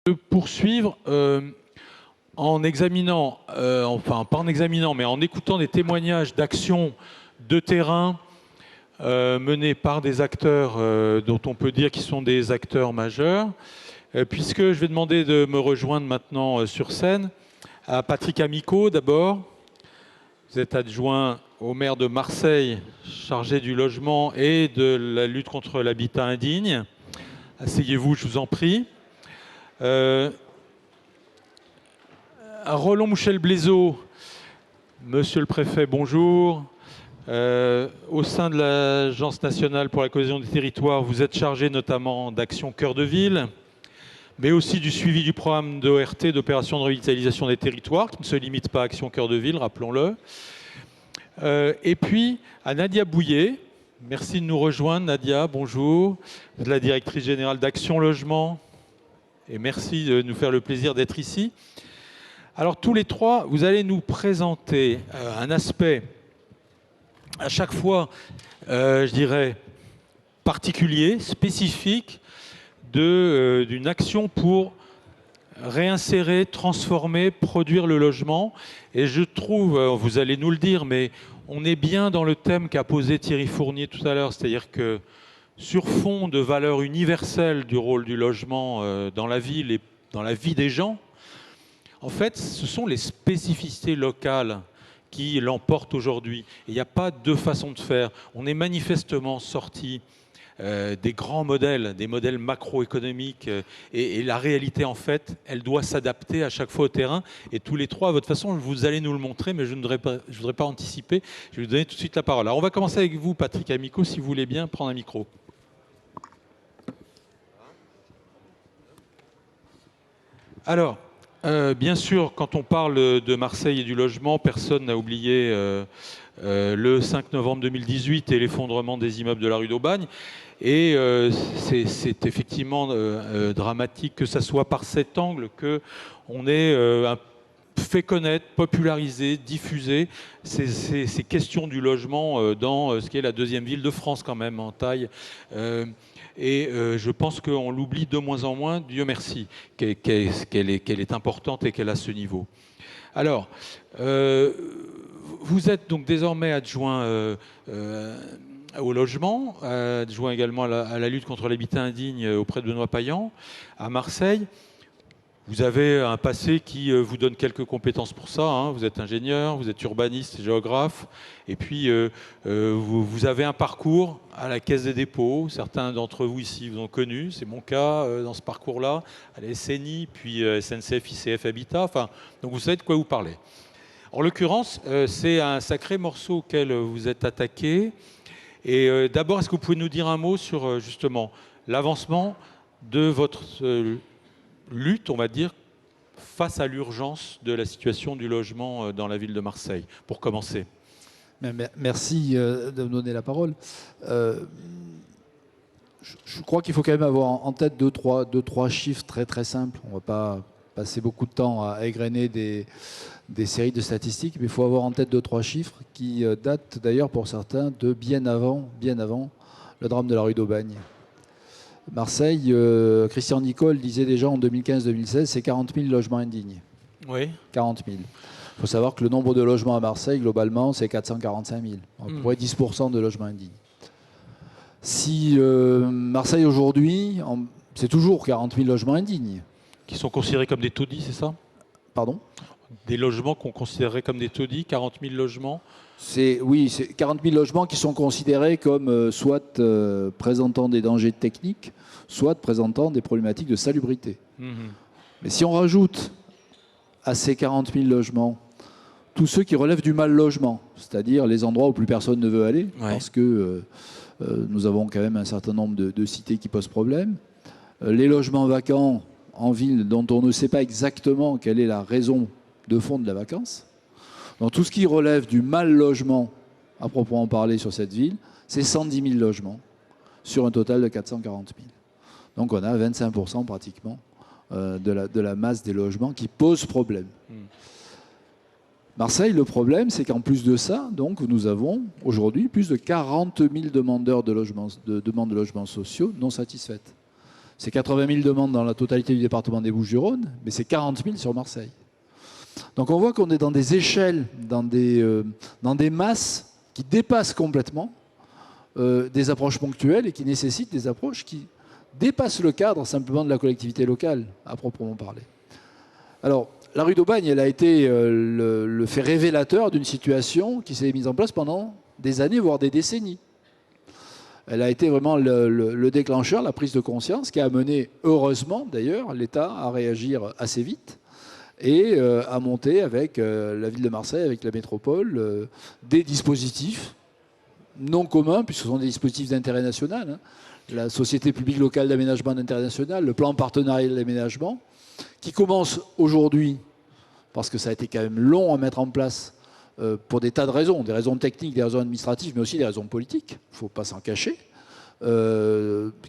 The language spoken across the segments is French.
de poursuivre en examinant, enfin pas en examinant, mais en écoutant des témoignages d'actions de terrain menées par des acteurs dont on peut dire qu'ils sont des acteurs majeurs, puisque je vais demander de me rejoindre maintenant sur scène à Patrick Amico d'abord. Vous êtes adjoint au maire de Marseille, chargé du logement et de la lutte contre l'habitat indigne. Asseyez-vous, je vous en prie. Roland Mouchel-Blaiseau, monsieur le préfet, bonjour. Au sein de l'Agence nationale pour la cohésion des territoires, vous êtes chargé notamment d'Action Cœur de Ville, mais aussi du suivi du programme d'ORT, d'opération de revitalisation des territoires, qui ne se limite pas à Action Cœur de Ville, rappelons-le. Et puis à Nadia Bouillet, merci de nous rejoindre. Nadia, bonjour. Vous êtes la directrice générale d'Action Logement, et merci de nous faire le plaisir d'être ici. Alors tous les trois, vous allez nous présenter un aspect à chaque fois, je dirais, particulier, spécifique d'une action pour réinsérer, transformer, produire le logement. Et je trouve, vous allez nous le dire, mais on est bien dans le thème qu'a posé Thierry Fournier tout à l'heure, c'est-à-dire que sur fond de valeurs universelles du rôle du logement dans la ville et dans la vie des gens, en fait, ce sont les spécificités locales qui l'emportent aujourd'hui. Il n'y a pas deux façons de faire. On est manifestement sorti des grands modèles, des modèles macroéconomiques, et la réalité, en fait, elle doit s'adapter à chaque fois au terrain. Et tous les trois, à votre façon, vous allez nous le montrer, mais je ne voudrais pas anticiper. Je vais vous donner tout de suite la parole. Alors, on va commencer avec vous, Patrick Amico, si vous voulez bien prendre un micro. Alors, bien sûr, quand on parle de Marseille et du logement, personne n'a oublié le 5 novembre 2018 et l'effondrement des immeubles de la rue d'Aubagne. Et c'est effectivement dramatique que ça soit par cet angle qu'on ait fait connaître, popularisé, diffusé ces questions du logement dans ce qui est la deuxième ville de France quand même en taille. Et je pense qu'on l'oublie de moins en moins, Dieu merci, qu'elle est importante et qu'elle a ce niveau. Alors, vous êtes donc désormais adjoint au logement, adjoint également à la lutte contre l'habitat indigne auprès de Benoît Payan, à Marseille. Vous avez un passé qui vous donne quelques compétences pour ça, hein. Vous êtes ingénieur, vous êtes urbaniste et géographe, et puis vous avez un parcours à la Caisse des dépôts. Certains d'entre vous ici vous ont connu, c'est mon cas dans ce parcours-là, à la SNI, puis SNCF, ICF, Habitat, enfin, donc vous savez de quoi vous parlez. En l'occurrence, c'est un sacré morceau auquel vous êtes attaqué. Et d'abord, est-ce que vous pouvez nous dire un mot sur justement l'avancement de votre lutte, on va dire, face à l'urgence de la situation du logement dans la ville de Marseille, pour commencer? Merci de me donner la parole. Je crois qu'il faut quand même avoir en tête deux, trois chiffres très très simples. On ne va pas passer beaucoup de temps à égrener des séries de statistiques, mais il faut avoir en tête deux, trois chiffres qui datent d'ailleurs pour certains de bien avant le drame de la rue d'Aubagne. Marseille, Christian Nicole disait déjà en 2015-2016, c'est 40 000 logements indignes. Oui. 40 000. Il faut savoir que le nombre de logements à Marseille, globalement, c'est 445 000. À peu près 10% de logements indignes. Si Marseille aujourd'hui, c'est toujours 40 000 logements indignes. Qui sont considérés comme des taudis, c'est ça? Pardon? Des logements qu'on considérerait comme des taudis, 40 000 logements? Oui, c'est 40 000 logements qui sont considérés comme soit présentant des dangers techniques, soit présentant des problématiques de salubrité. Mais si on rajoute à ces 40 000 logements tous ceux qui relèvent du mal logement, c'est-à-dire les endroits où plus personne ne veut aller, parce que nous avons quand même un certain nombre de cités qui posent problème, les logements vacants en ville dont on ne sait pas exactement quelle est la raison de fond de la vacance. Donc tout ce qui relève du mal logement, à proprement parler sur cette ville, c'est 110 000 logements sur un total de 440 000. Donc on a 25% pratiquement de la masse des logements qui posent problème. Marseille, le problème, c'est qu'en plus de ça, donc, nous avons aujourd'hui plus de 40 000 demandeurs de demandes de logements sociaux non satisfaites. C'est 80 000 demandes dans la totalité du département des Bouches-du-Rhône, mais c'est 40 000 sur Marseille. Donc on voit qu'on est dans des échelles, dans des masses qui dépassent complètement des approches ponctuelles et qui nécessitent des approches qui dépassent le cadre simplement de la collectivité locale, à proprement parler. Alors, la rue d'Aubagne, elle a été le fait révélateur d'une situation qui s'est mise en place pendant des années, voire des décennies. Elle a été vraiment le déclencheur, la prise de conscience qui a amené, heureusement d'ailleurs, l'État à réagir assez vite et à monter avec la ville de Marseille, avec la métropole, des dispositifs non communs, puisque ce sont des dispositifs d'intérêt national. Hein. La Société publique locale d'aménagement d'intérêt national, le plan partenarial d'aménagement, qui commence aujourd'hui, parce que ça a été quand même long à mettre en place, pour des tas de raisons, des raisons techniques, des raisons administratives, mais aussi des raisons politiques, il ne faut pas s'en cacher,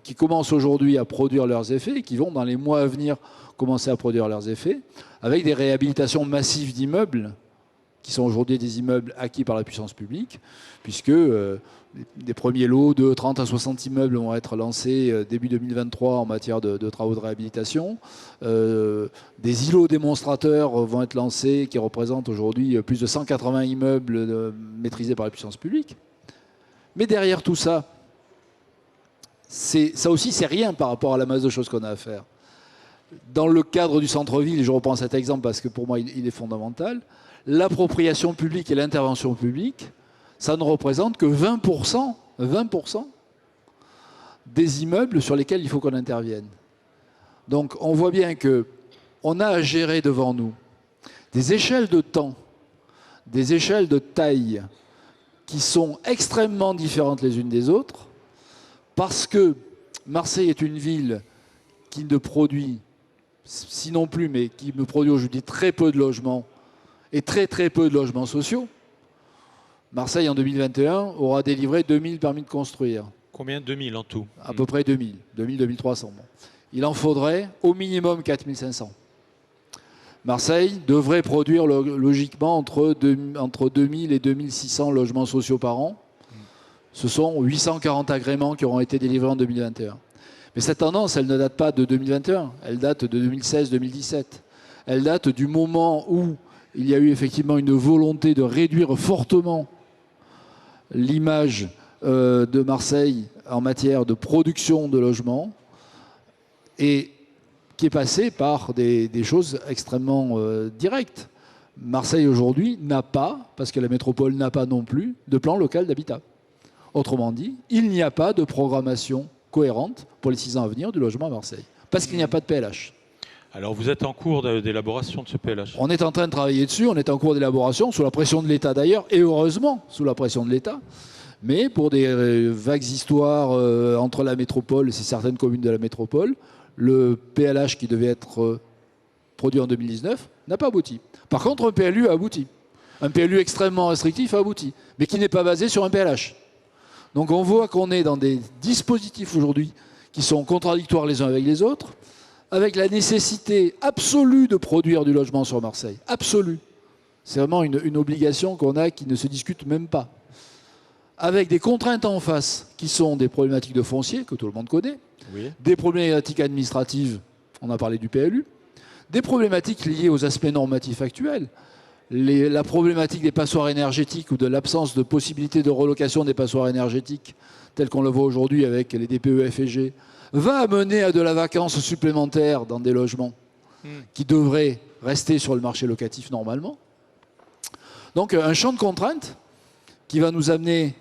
qui commencent aujourd'hui à produire leurs effets et qui vont dans les mois à venir commencer à produire leurs effets, avec des réhabilitations massives d'immeubles, qui sont aujourd'hui des immeubles acquis par la puissance publique, puisque des premiers lots de 30 à 60 immeubles vont être lancés début 2023 en matière de travaux de réhabilitation. Des îlots démonstrateurs vont être lancés qui représentent aujourd'hui plus de 180 immeubles maîtrisés par la puissance publique. Mais derrière tout ça, ça aussi c'est rien par rapport à la masse de choses qu'on a à faire. Dans le cadre du centre-ville, et je reprends cet exemple parce que pour moi il est fondamental, l'appropriation publique et l'intervention publique, ça ne représente que 20% des immeubles sur lesquels il faut qu'on intervienne. Donc on voit bien qu'on a à gérer devant nous des échelles de temps, des échelles de taille qui sont extrêmement différentes les unes des autres, parce que Marseille est une ville qui ne produit, sinon plus, mais qui me produit aujourd'hui très peu de logements, et très très peu de logements sociaux. Marseille, en 2021, aura délivré 2000 permis de construire. Combien? 2000 en tout? À peu près 2000, 2300. Bon. Il en faudrait au minimum 4500. Marseille devrait produire logiquement entre 2000 et 2600 logements sociaux par an. Ce sont 840 agréments qui auront été délivrés en 2021. Mais cette tendance, elle ne date pas de 2021, elle date de 2016-2017. Elle date du moment où il y a eu effectivement une volonté de réduire fortement l'image de Marseille en matière de production de logements et qui est passée par des choses extrêmement directes. Marseille aujourd'hui n'a pas, parce que la métropole n'a pas non plus, de plan local d'habitat. Autrement dit, il n'y a pas de programmation cohérente pour les 6 ans à venir du logement à Marseille, parce qu'il n'y a pas de PLH. Alors vous êtes en cours d'élaboration de ce PLH? On est en train de travailler dessus, on est en cours d'élaboration, sous la pression de l'État d'ailleurs, et heureusement sous la pression de l'État. Mais pour des vagues histoires entre la métropole et certaines communes de la métropole, le PLH qui devait être produit en 2019 n'a pas abouti. Par contre, un PLU a abouti. Un PLU extrêmement restrictif a abouti, mais qui n'est pas basé sur un PLH. Donc on voit qu'on est dans des dispositifs aujourd'hui qui sont contradictoires les uns avec les autres, avec la nécessité absolue de produire du logement sur Marseille. Absolue. C'est vraiment une obligation qu'on a qui ne se discute même pas. Avec des contraintes en face qui sont des problématiques de foncier, que tout le monde connaît, oui. Des problématiques administratives, on a parlé du PLU, des problématiques liées aux aspects normatifs actuels, la problématique des passoires énergétiques ou de l'absence de possibilité de relocation des passoires énergétiques, telles qu'on le voit aujourd'hui avec les DPE F et G, va amener à de la vacance supplémentaire dans des logements qui devraient rester sur le marché locatif normalement. Donc un champ de contraintes qui va nous amener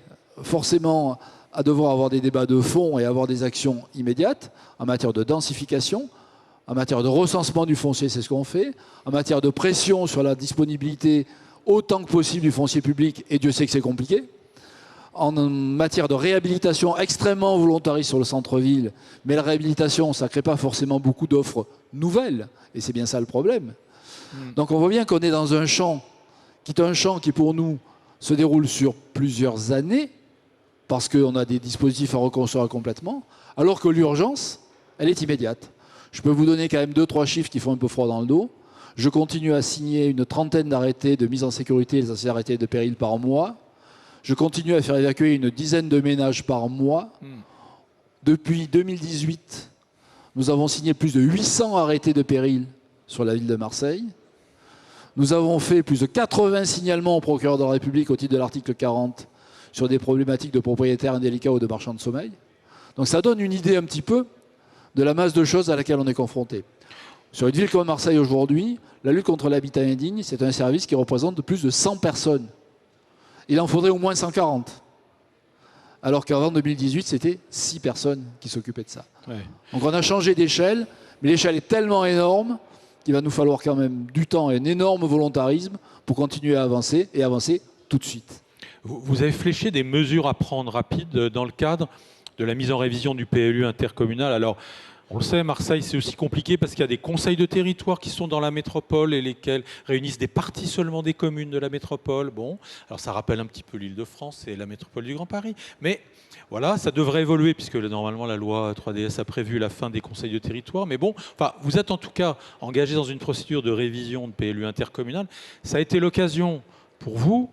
forcément à devoir avoir des débats de fond et avoir des actions immédiates en matière de densification, en matière de recensement du foncier, c'est ce qu'on fait, en matière de pression sur la disponibilité autant que possible du foncier public, et Dieu sait que c'est compliqué, en matière de réhabilitation extrêmement volontariste sur le centre-ville, mais la réhabilitation, ça ne crée pas forcément beaucoup d'offres nouvelles, et c'est bien ça le problème. Donc on voit bien qu'on est dans un champ qui pour nous se déroule sur plusieurs années, parce qu'on a des dispositifs à reconstruire complètement, alors que l'urgence, elle est immédiate. Je peux vous donner quand même 2-3 chiffres qui font un peu froid dans le dos. Je continue à signer une trentaine d'arrêtés de mise en sécurité, les anciens arrêtés de péril par mois. Je continue à faire évacuer une dizaine de ménages par mois. Depuis 2018, Nous avons signé plus de 800 arrêtés de péril sur la ville de Marseille. Nous avons fait plus de 80 signalements au procureur de la République au titre de l'article 40 sur des problématiques de propriétaires indélicats ou de marchands de sommeil. Donc ça donne une idée un petit peu de la masse de choses à laquelle on est confronté. Sur une ville comme Marseille aujourd'hui, la lutte contre l'habitat indigne, c'est un service qui représente plus de 100 personnes. Il en faudrait au moins 140. Alors qu'avant 2018, c'était 6 personnes qui s'occupaient de ça. Ouais. Donc on a changé d'échelle, mais l'échelle est tellement énorme qu'il va nous falloir quand même du temps et un énorme volontarisme pour continuer à avancer, et avancer tout de suite. Vous avez fléché des mesures à prendre rapides dans le cadre de la mise en révision du PLU intercommunal. Alors, on le sait, Marseille, c'est aussi compliqué parce qu'il y a des conseils de territoire qui sont dans la métropole et lesquels réunissent des parties seulement des communes de la métropole. Bon, alors ça rappelle un petit peu l'Île-de-France et la métropole du Grand Paris. Mais voilà, ça devrait évoluer puisque normalement la loi 3DS a prévu la fin des conseils de territoire. Mais bon, enfin, vous êtes en tout cas engagé dans une procédure de révision de PLU intercommunal. Ça a été l'occasion pour vous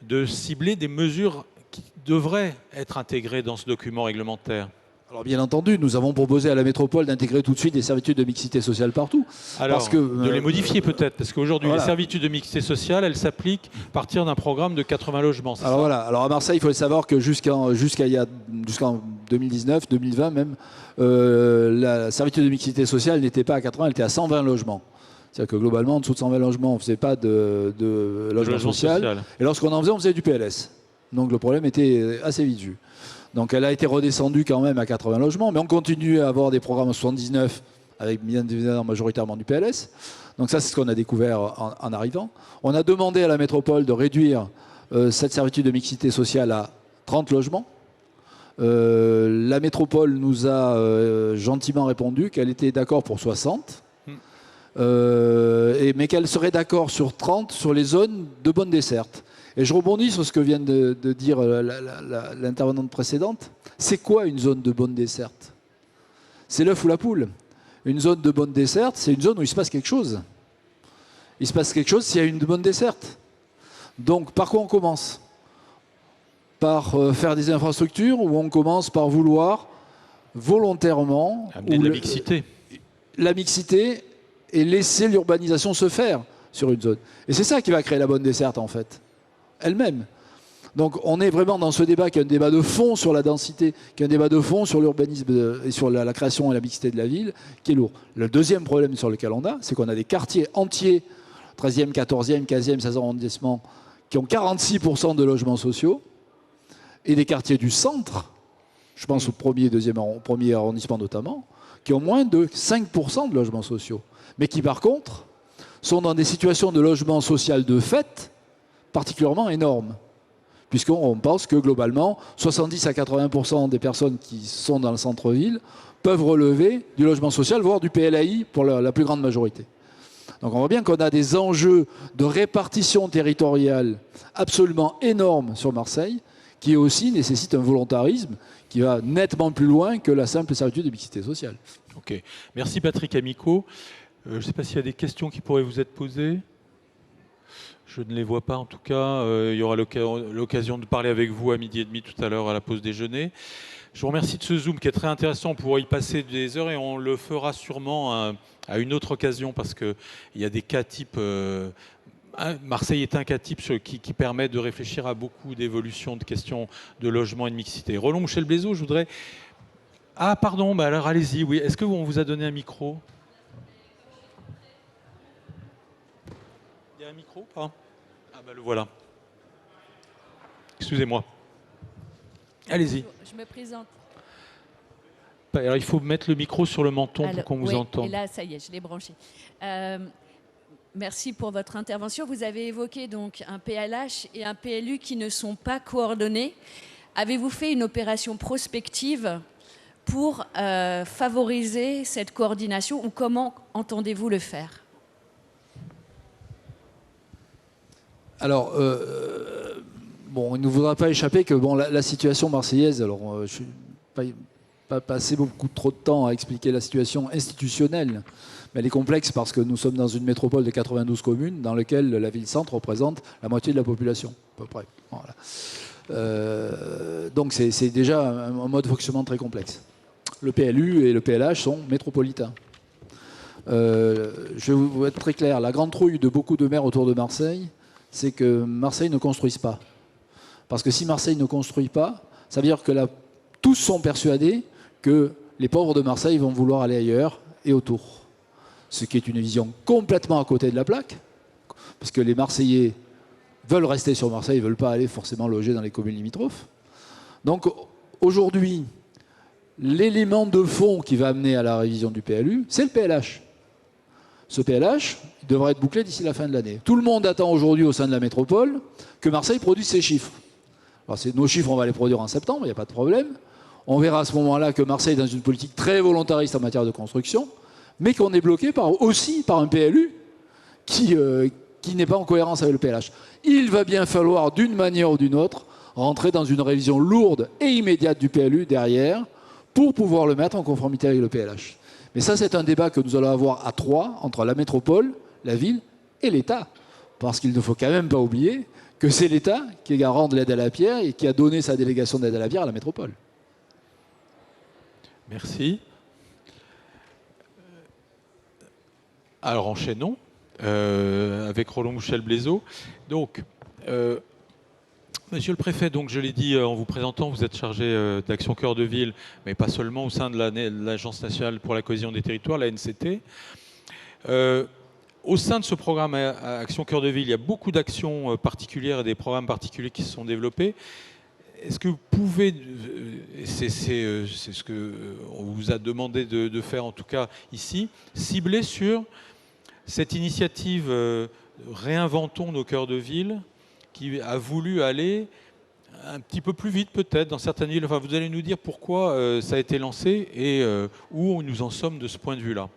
de cibler des mesures qui devraient être intégrées dans ce document réglementaire. Alors bien entendu, nous avons proposé à la métropole d'intégrer tout de suite des servitudes de mixité sociale partout. Alors, parce que, de les modifier peut-être, parce qu'aujourd'hui, voilà, les servitudes de mixité sociale, elles s'appliquent à partir d'un programme de 80 logements. Alors ça, voilà, alors à Marseille, il faut savoir que jusqu'en 2019, 2020 même, la servitude de mixité sociale n'était pas à 80, elle était à 120 logements. C'est-à-dire que globalement, en dessous de 120 logements, on ne faisait pas de logement social. Et lorsqu'on en faisait, on faisait du PLS. Donc le problème était assez vite vu. Donc elle a été redescendue quand même à 80 logements, mais on continue à avoir des programmes à 79 avec bien évidemment majoritairement du PLS. Donc ça, c'est ce qu'on a découvert en arrivant. On a demandé à la métropole de réduire cette servitude de mixité sociale à 30 logements. La métropole nous a gentiment répondu qu'elle était d'accord pour 60, mais qu'elle serait d'accord sur 30 sur les zones de bonne desserte. Et je rebondis sur ce que vient de dire l'intervenante précédente. C'est quoi une zone de bonne desserte? C'est l'œuf ou la poule. Une zone de bonne desserte, c'est une zone où il se passe quelque chose. Il se passe quelque chose s'il y a une bonne desserte. Donc, par quoi on commence? Par faire des infrastructures, ou on commence par vouloir volontairement amener de la mixité. La mixité et laisser l'urbanisation se faire sur une zone. Et c'est ça qui va créer la bonne desserte, en fait, elle-même. Donc on est vraiment dans ce débat qui est un débat de fond sur la densité, qui est un débat de fond sur l'urbanisme et sur la création et la mixité de la ville, qui est lourd. Le deuxième problème sur lequel on a, c'est qu'on a des quartiers entiers, 13e, 14e, 15e, 16e arrondissement, qui ont 46% de logements sociaux, et des quartiers du centre, je pense au premier arrondissement notamment, qui ont moins de 5% de logements sociaux, mais qui par contre sont dans des situations de logement social de fait particulièrement énormes. Puisqu'on pense que globalement, 70 à 80% des personnes qui sont dans le centre-ville peuvent relever du logement social, voire du PLAI pour la plus grande majorité. Donc on voit bien qu'on a des enjeux de répartition territoriale absolument énormes sur Marseille, qui aussi nécessitent un volontarisme qui va nettement plus loin que la simple servitude de mixité sociale. Ok. Merci Patrick Amico. Je ne sais pas s'il y a des questions qui pourraient vous être posées. Je ne les vois pas en tout cas. Il y aura l'occasion de parler avec vous à 12h30 tout à l'heure à la pause déjeuner. Je vous remercie de ce Zoom qui est très intéressant. On pourra y passer des heures et on le fera sûrement à une autre occasion parce qu'il y a des cas types. Marseille est un cas type qui permet de réfléchir à beaucoup d'évolutions de questions de logement et de mixité. Roland Mouchel-Blaiseau, je voudrais... Ah pardon, bah alors allez-y, oui. Est-ce qu'on vous a donné un micro ? Il y a un micro ou pas ? Ah ben le voilà. Excusez-moi. Allez-y. Je me présente. Alors, il faut mettre le micro sur le menton pour qu'on vous entende. Et là, ça y est, je l'ai branché. Merci pour votre intervention. Vous avez évoqué donc un PLH et un PLU qui ne sont pas coordonnés. Avez-vous fait une opération prospective pour favoriser cette coordination ou comment entendez-vous le faire ? Alors, bon, il ne voudra pas échapper que bon, la situation marseillaise, alors je n'ai pas passé beaucoup trop de temps à expliquer la situation institutionnelle, mais elle est complexe parce que nous sommes dans une métropole de 92 communes dans laquelle la ville-centre représente la moitié de la population, à peu près. Voilà. Donc c'est déjà un mode de fonctionnement très complexe. Le PLU et le PLH sont métropolitains. Je vais être très clair, la grande trouille de beaucoup de maires autour de Marseille, c'est que Marseille ne construise pas. Parce que si Marseille ne construit pas, ça veut dire que là, tous sont persuadés que les pauvres de Marseille vont vouloir aller ailleurs et autour. Ce qui est une vision complètement à côté de la plaque, parce que les Marseillais veulent rester sur Marseille, ils ne veulent pas aller forcément loger dans les communes limitrophes. Donc aujourd'hui, l'élément de fond qui va amener à la révision du PLU, c'est le PLH. Ce PLH devrait être bouclé d'ici la fin de l'année. Tout le monde attend aujourd'hui au sein de la métropole que Marseille produise ses chiffres. Alors nos chiffres, on va les produire en septembre, il n'y a pas de problème. On verra à ce moment-là que Marseille est dans une politique très volontariste en matière de construction, mais qu'on est bloqué aussi par un PLU qui n'est pas en cohérence avec le PLH. Il va bien falloir, d'une manière ou d'une autre, rentrer dans une révision lourde et immédiate du PLU derrière pour pouvoir le mettre en conformité avec le PLH. Mais ça, c'est un débat que nous allons avoir à trois, entre la métropole, la ville et l'État. Parce qu'il ne faut quand même pas oublier que c'est l'État qui est garant de l'aide à la pierre et qui a donné sa délégation d'aide à la pierre à la métropole. Merci. Alors enchaînons avec Roland Mouchel-Blaiseau. Donc, Monsieur le Préfet, donc je l'ai dit en vous présentant, vous êtes chargé d'Action Cœur de Ville, mais pas seulement au sein de l'Agence nationale pour la cohésion des territoires, la NCT. Au sein de ce programme Action Cœur de Ville, il y a beaucoup d'actions particulières et des programmes particuliers qui se sont développés. Est-ce que vous pouvez, c'est ce qu'on vous a demandé de faire en tout cas ici, cibler sur cette initiative Réinventons nos cœurs de ville, qui a voulu aller un petit peu plus vite peut-être dans certaines villes. Enfin, vous allez nous dire pourquoi ça a été lancé et où nous en sommes de ce point de vue-là.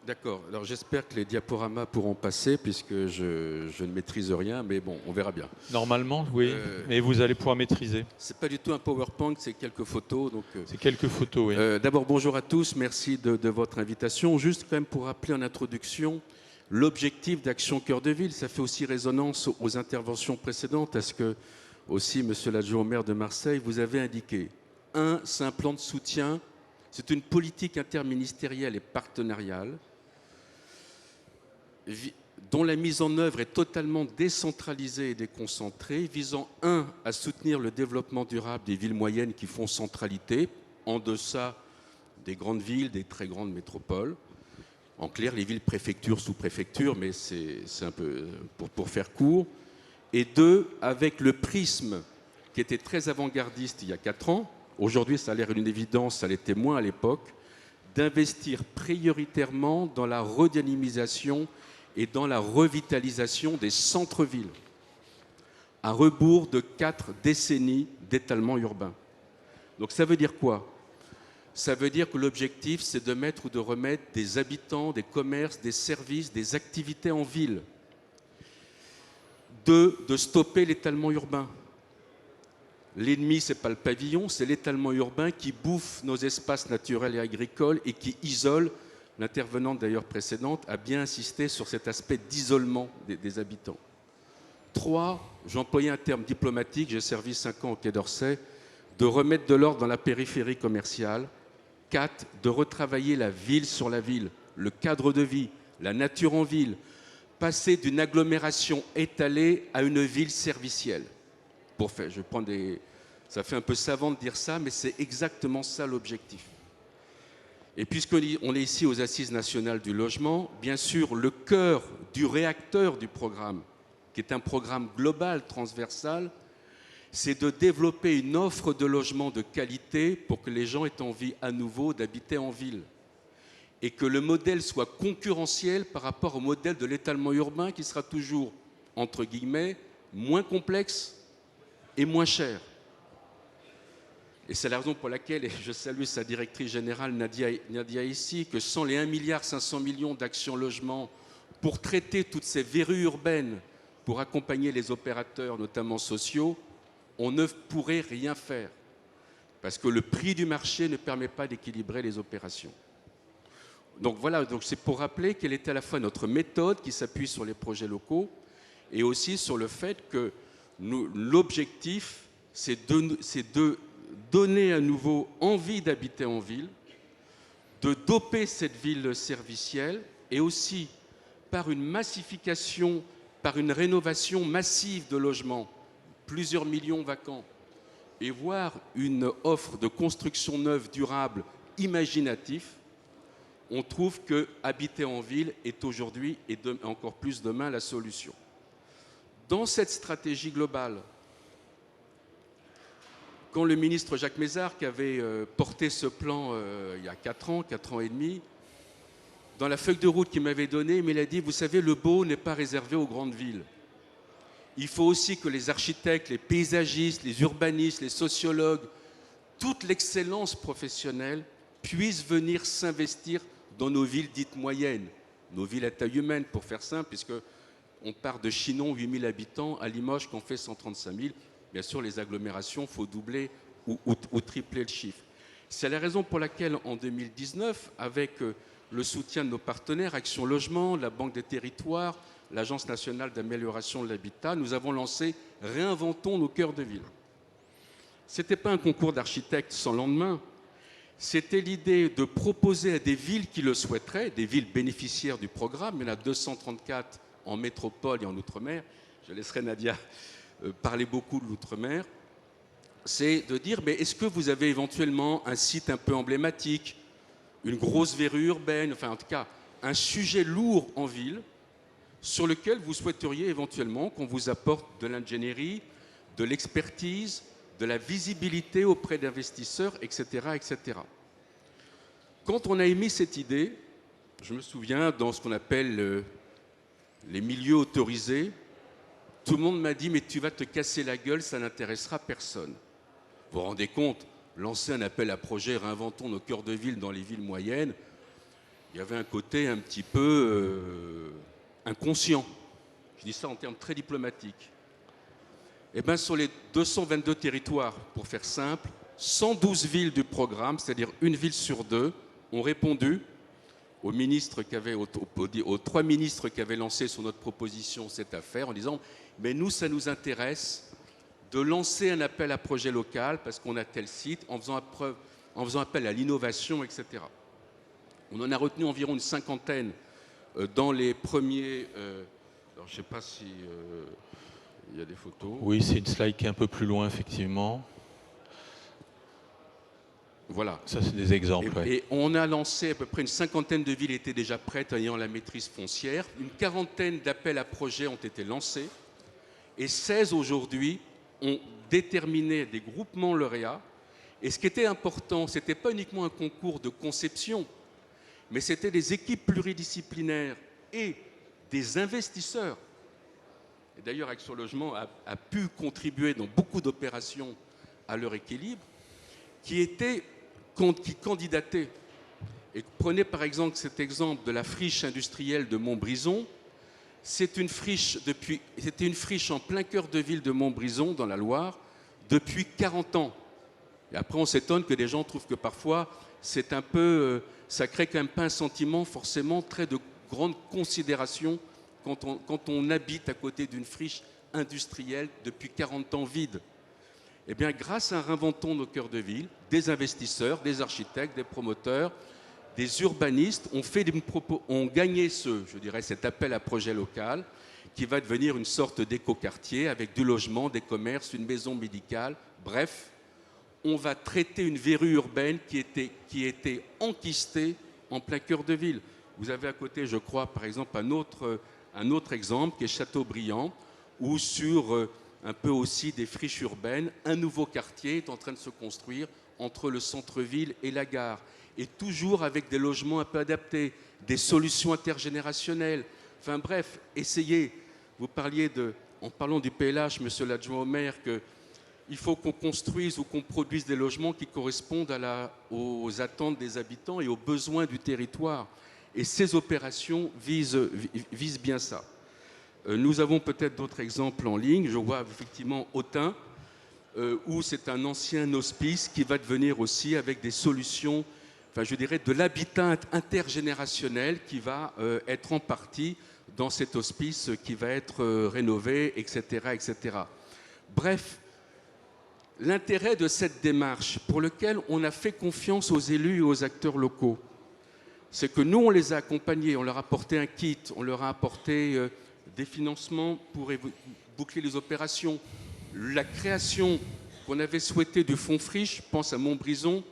D'accord. Alors j'espère que les diaporamas pourront passer puisque je ne maîtrise rien, mais bon, on verra bien. Normalement, oui, mais vous allez pouvoir maîtriser. C'est pas du tout un PowerPoint, c'est quelques photos. C'est quelques photos, oui. D'abord, bonjour à tous, merci de votre invitation. Juste quand même pour rappeler en introduction l'objectif d'Action Cœur de Ville. Ça fait aussi résonance aux interventions précédentes, à ce que aussi, monsieur l'adjoint au maire de Marseille, vous avez indiqué. C'est un plan de soutien, c'est une politique interministérielle et partenariale dont la mise en œuvre est totalement décentralisée et déconcentrée, visant, à soutenir le développement durable des villes moyennes qui font centralité, en deçà des grandes villes, des très grandes métropoles. En clair, les villes préfectures, sous-préfectures, mais c'est un peu pour faire court. Et 2, avec le prisme qui était très avant-gardiste il y a 4 ans, aujourd'hui ça a l'air une évidence, ça l'était moins à l'époque, d'investir prioritairement dans la redynamisation et dans la revitalisation des centres-villes, à rebours de 4 décennies d'étalement urbain. Donc ça veut dire quoi ? Ça veut dire que l'objectif, c'est de mettre ou de remettre des habitants, des commerces, des services, des activités en ville. 2, de stopper l'étalement urbain. L'ennemi, ce n'est pas le pavillon, c'est l'étalement urbain qui bouffe nos espaces naturels et agricoles et qui isole. L'intervenante d'ailleurs précédente a bien insisté sur cet aspect d'isolement des habitants. 3, j'employais un terme diplomatique, j'ai servi 5 ans au Quai d'Orsay, de remettre de l'ordre dans la périphérie commerciale. 4, de retravailler la ville sur la ville, le cadre de vie, la nature en ville, passer d'une agglomération étalée à une ville servicielle. Ça fait un peu savant de dire ça, mais c'est exactement ça l'objectif. Et puisqu'on est ici aux Assises nationales du logement, bien sûr, le cœur du réacteur du programme, qui est un programme global, transversal, c'est de développer une offre de logement de qualité pour que les gens aient envie à nouveau d'habiter en ville. Et que le modèle soit concurrentiel par rapport au modèle de l'étalement urbain qui sera toujours, entre guillemets, moins complexe et moins cher. Et c'est la raison pour laquelle, et je salue sa directrice générale Nadia ici, que sans les 1,5 milliard d'Action Logement pour traiter toutes ces verrues urbaines, pour accompagner les opérateurs, notamment sociaux, on ne pourrait rien faire. Parce que le prix du marché ne permet pas d'équilibrer les opérations. Donc voilà, c'est pour rappeler quelle est à la fois notre méthode qui s'appuie sur les projets locaux et aussi sur le fait que l'objectif, c'est de donner à nouveau envie d'habiter en ville, de doper cette ville servicielle et aussi par une massification, par une rénovation massive de logements, plusieurs millions vacants, et voir une offre de construction neuve, durable, imaginatif, on trouve que habiter en ville est aujourd'hui et encore plus demain la solution. Dans cette stratégie globale, quand le ministre Jacques Mézard, qui avait porté ce plan il y a 4 ans et demi, dans la feuille de route qu'il m'avait donnée, il m'a dit, vous savez, le beau n'est pas réservé aux grandes villes. Il faut aussi que les architectes, les paysagistes, les urbanistes, les sociologues, toute l'excellence professionnelle puissent venir s'investir dans nos villes dites moyennes, nos villes à taille humaine, pour faire simple, puisque on part de Chinon, 8000 habitants, à Limoges, qu'on fait 135 000. Bien sûr, les agglomérations, il faut doubler ou tripler le chiffre. C'est la raison pour laquelle, en 2019, avec le soutien de nos partenaires, Action Logement, la Banque des Territoires, l'Agence nationale d'amélioration de l'habitat, nous avons lancé « Réinventons nos cœurs de ville ». Ce n'était pas un concours d'architectes sans lendemain, c'était l'idée de proposer à des villes qui le souhaiteraient, des villes bénéficiaires du programme, il y en a 234 en métropole et en Outre-mer, je laisserai Nadia parler beaucoup de l'Outre-mer, c'est de dire, mais est-ce que vous avez éventuellement un site un peu emblématique, une grosse verrue urbaine, enfin en tout cas un sujet lourd en ville, sur lequel vous souhaiteriez éventuellement qu'on vous apporte de l'ingénierie, de l'expertise, de la visibilité auprès d'investisseurs, etc., etc. Quand on a émis cette idée, je me souviens, dans ce qu'on appelle les milieux autorisés, tout le monde m'a dit « mais tu vas te casser la gueule, ça n'intéressera personne ». Vous vous rendez compte, lancer un appel à projet « Réinventons nos cœurs de ville dans les villes moyennes », il y avait un côté un petit peu inconscient. Je dis ça en termes très diplomatiques. Eh bien, sur les 222 territoires, pour faire simple, 112 villes du programme, c'est-à-dire une ville sur deux, ont répondu aux 3 ministres qui avaient lancé sur notre proposition cette affaire en disant « mais nous, ça nous intéresse de lancer un appel à projet local parce qu'on a tel site, en faisant appel à l'innovation, etc. » On en a retenu environ une 50aine dans les premiers... alors, je ne sais pas si... il y a des photos. Oui, c'est une slide qui est un peu plus loin, effectivement. Voilà. Ça, c'est des exemples. Et on a lancé à peu près une 50aine de villes étaient déjà prêtes ayant la maîtrise foncière. Une 40aine d'appels à projets ont été lancés. Et 16 aujourd'hui ont déterminé des groupements lauréats. Et ce qui était important, ce n'était pas uniquement un concours de conception, mais c'était des équipes pluridisciplinaires et des investisseurs. Et d'ailleurs, Action Logement a pu contribuer dans beaucoup d'opérations à leur équilibre, qui candidataient. Et prenez par exemple cet exemple de la friche industrielle de Montbrison. C'était une friche en plein cœur de ville de Montbrison, dans la Loire, depuis 40 ans. Et après, on s'étonne que des gens trouvent que parfois, c'est un peu... ça crée quand même pas un sentiment forcément très de grande considération quand on habite à côté d'une friche industrielle depuis 40 ans vide. Eh bien, grâce à Réinventons nos cœurs de ville, des investisseurs, des architectes, des promoteurs, des urbanistes ont gagné cet appel à projet local qui va devenir une sorte d'écoquartier avec du logement, des commerces, une maison médicale. Bref, on va traiter une verrue urbaine qui était enquistée en plein cœur de ville. Vous avez à côté, je crois, par exemple, un autre exemple qui est Châteaubriand, où sur un peu aussi des friches urbaines, un nouveau quartier est en train de se construire entre le centre-ville et la gare. Et toujours avec des logements un peu adaptés, des solutions intergénérationnelles. Enfin bref, essayez. Vous parliez en parlant du PLH, monsieur l'adjoint au maire, qu'il faut qu'on construise ou qu'on produise des logements qui correspondent aux attentes des habitants et aux besoins du territoire. Et ces opérations visent bien ça. Nous avons peut-être d'autres exemples en ligne. Je vois effectivement Autun, où c'est un ancien hospice qui va devenir aussi avec des solutions, enfin je dirais de l'habitat intergénérationnel qui va être en partie dans cet hospice qui va être rénové, etc., etc. Bref, l'intérêt de cette démarche pour laquelle on a fait confiance aux élus et aux acteurs locaux, c'est que nous, on les a accompagnés, on leur a apporté un kit, on leur a apporté des financements pour boucler les opérations. La création qu'on avait souhaitée du fonds Friche, je pense à Montbrison,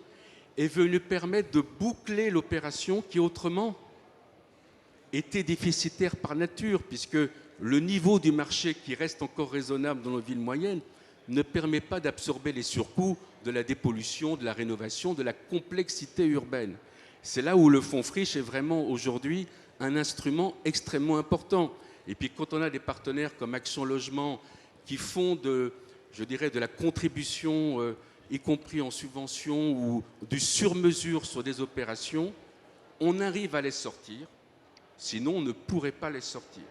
est venue permettre de boucler l'opération qui autrement était déficitaire par nature, puisque le niveau du marché qui reste encore raisonnable dans nos villes moyennes ne permet pas d'absorber les surcoûts de la dépollution, de la rénovation, de la complexité urbaine. C'est là où le fonds Friche est vraiment aujourd'hui un instrument extrêmement important. Et puis quand on a des partenaires comme Action Logement qui font de la contribution, y compris en subvention ou du sur-mesure sur des opérations, on arrive à les sortir. Sinon, on ne pourrait pas les sortir.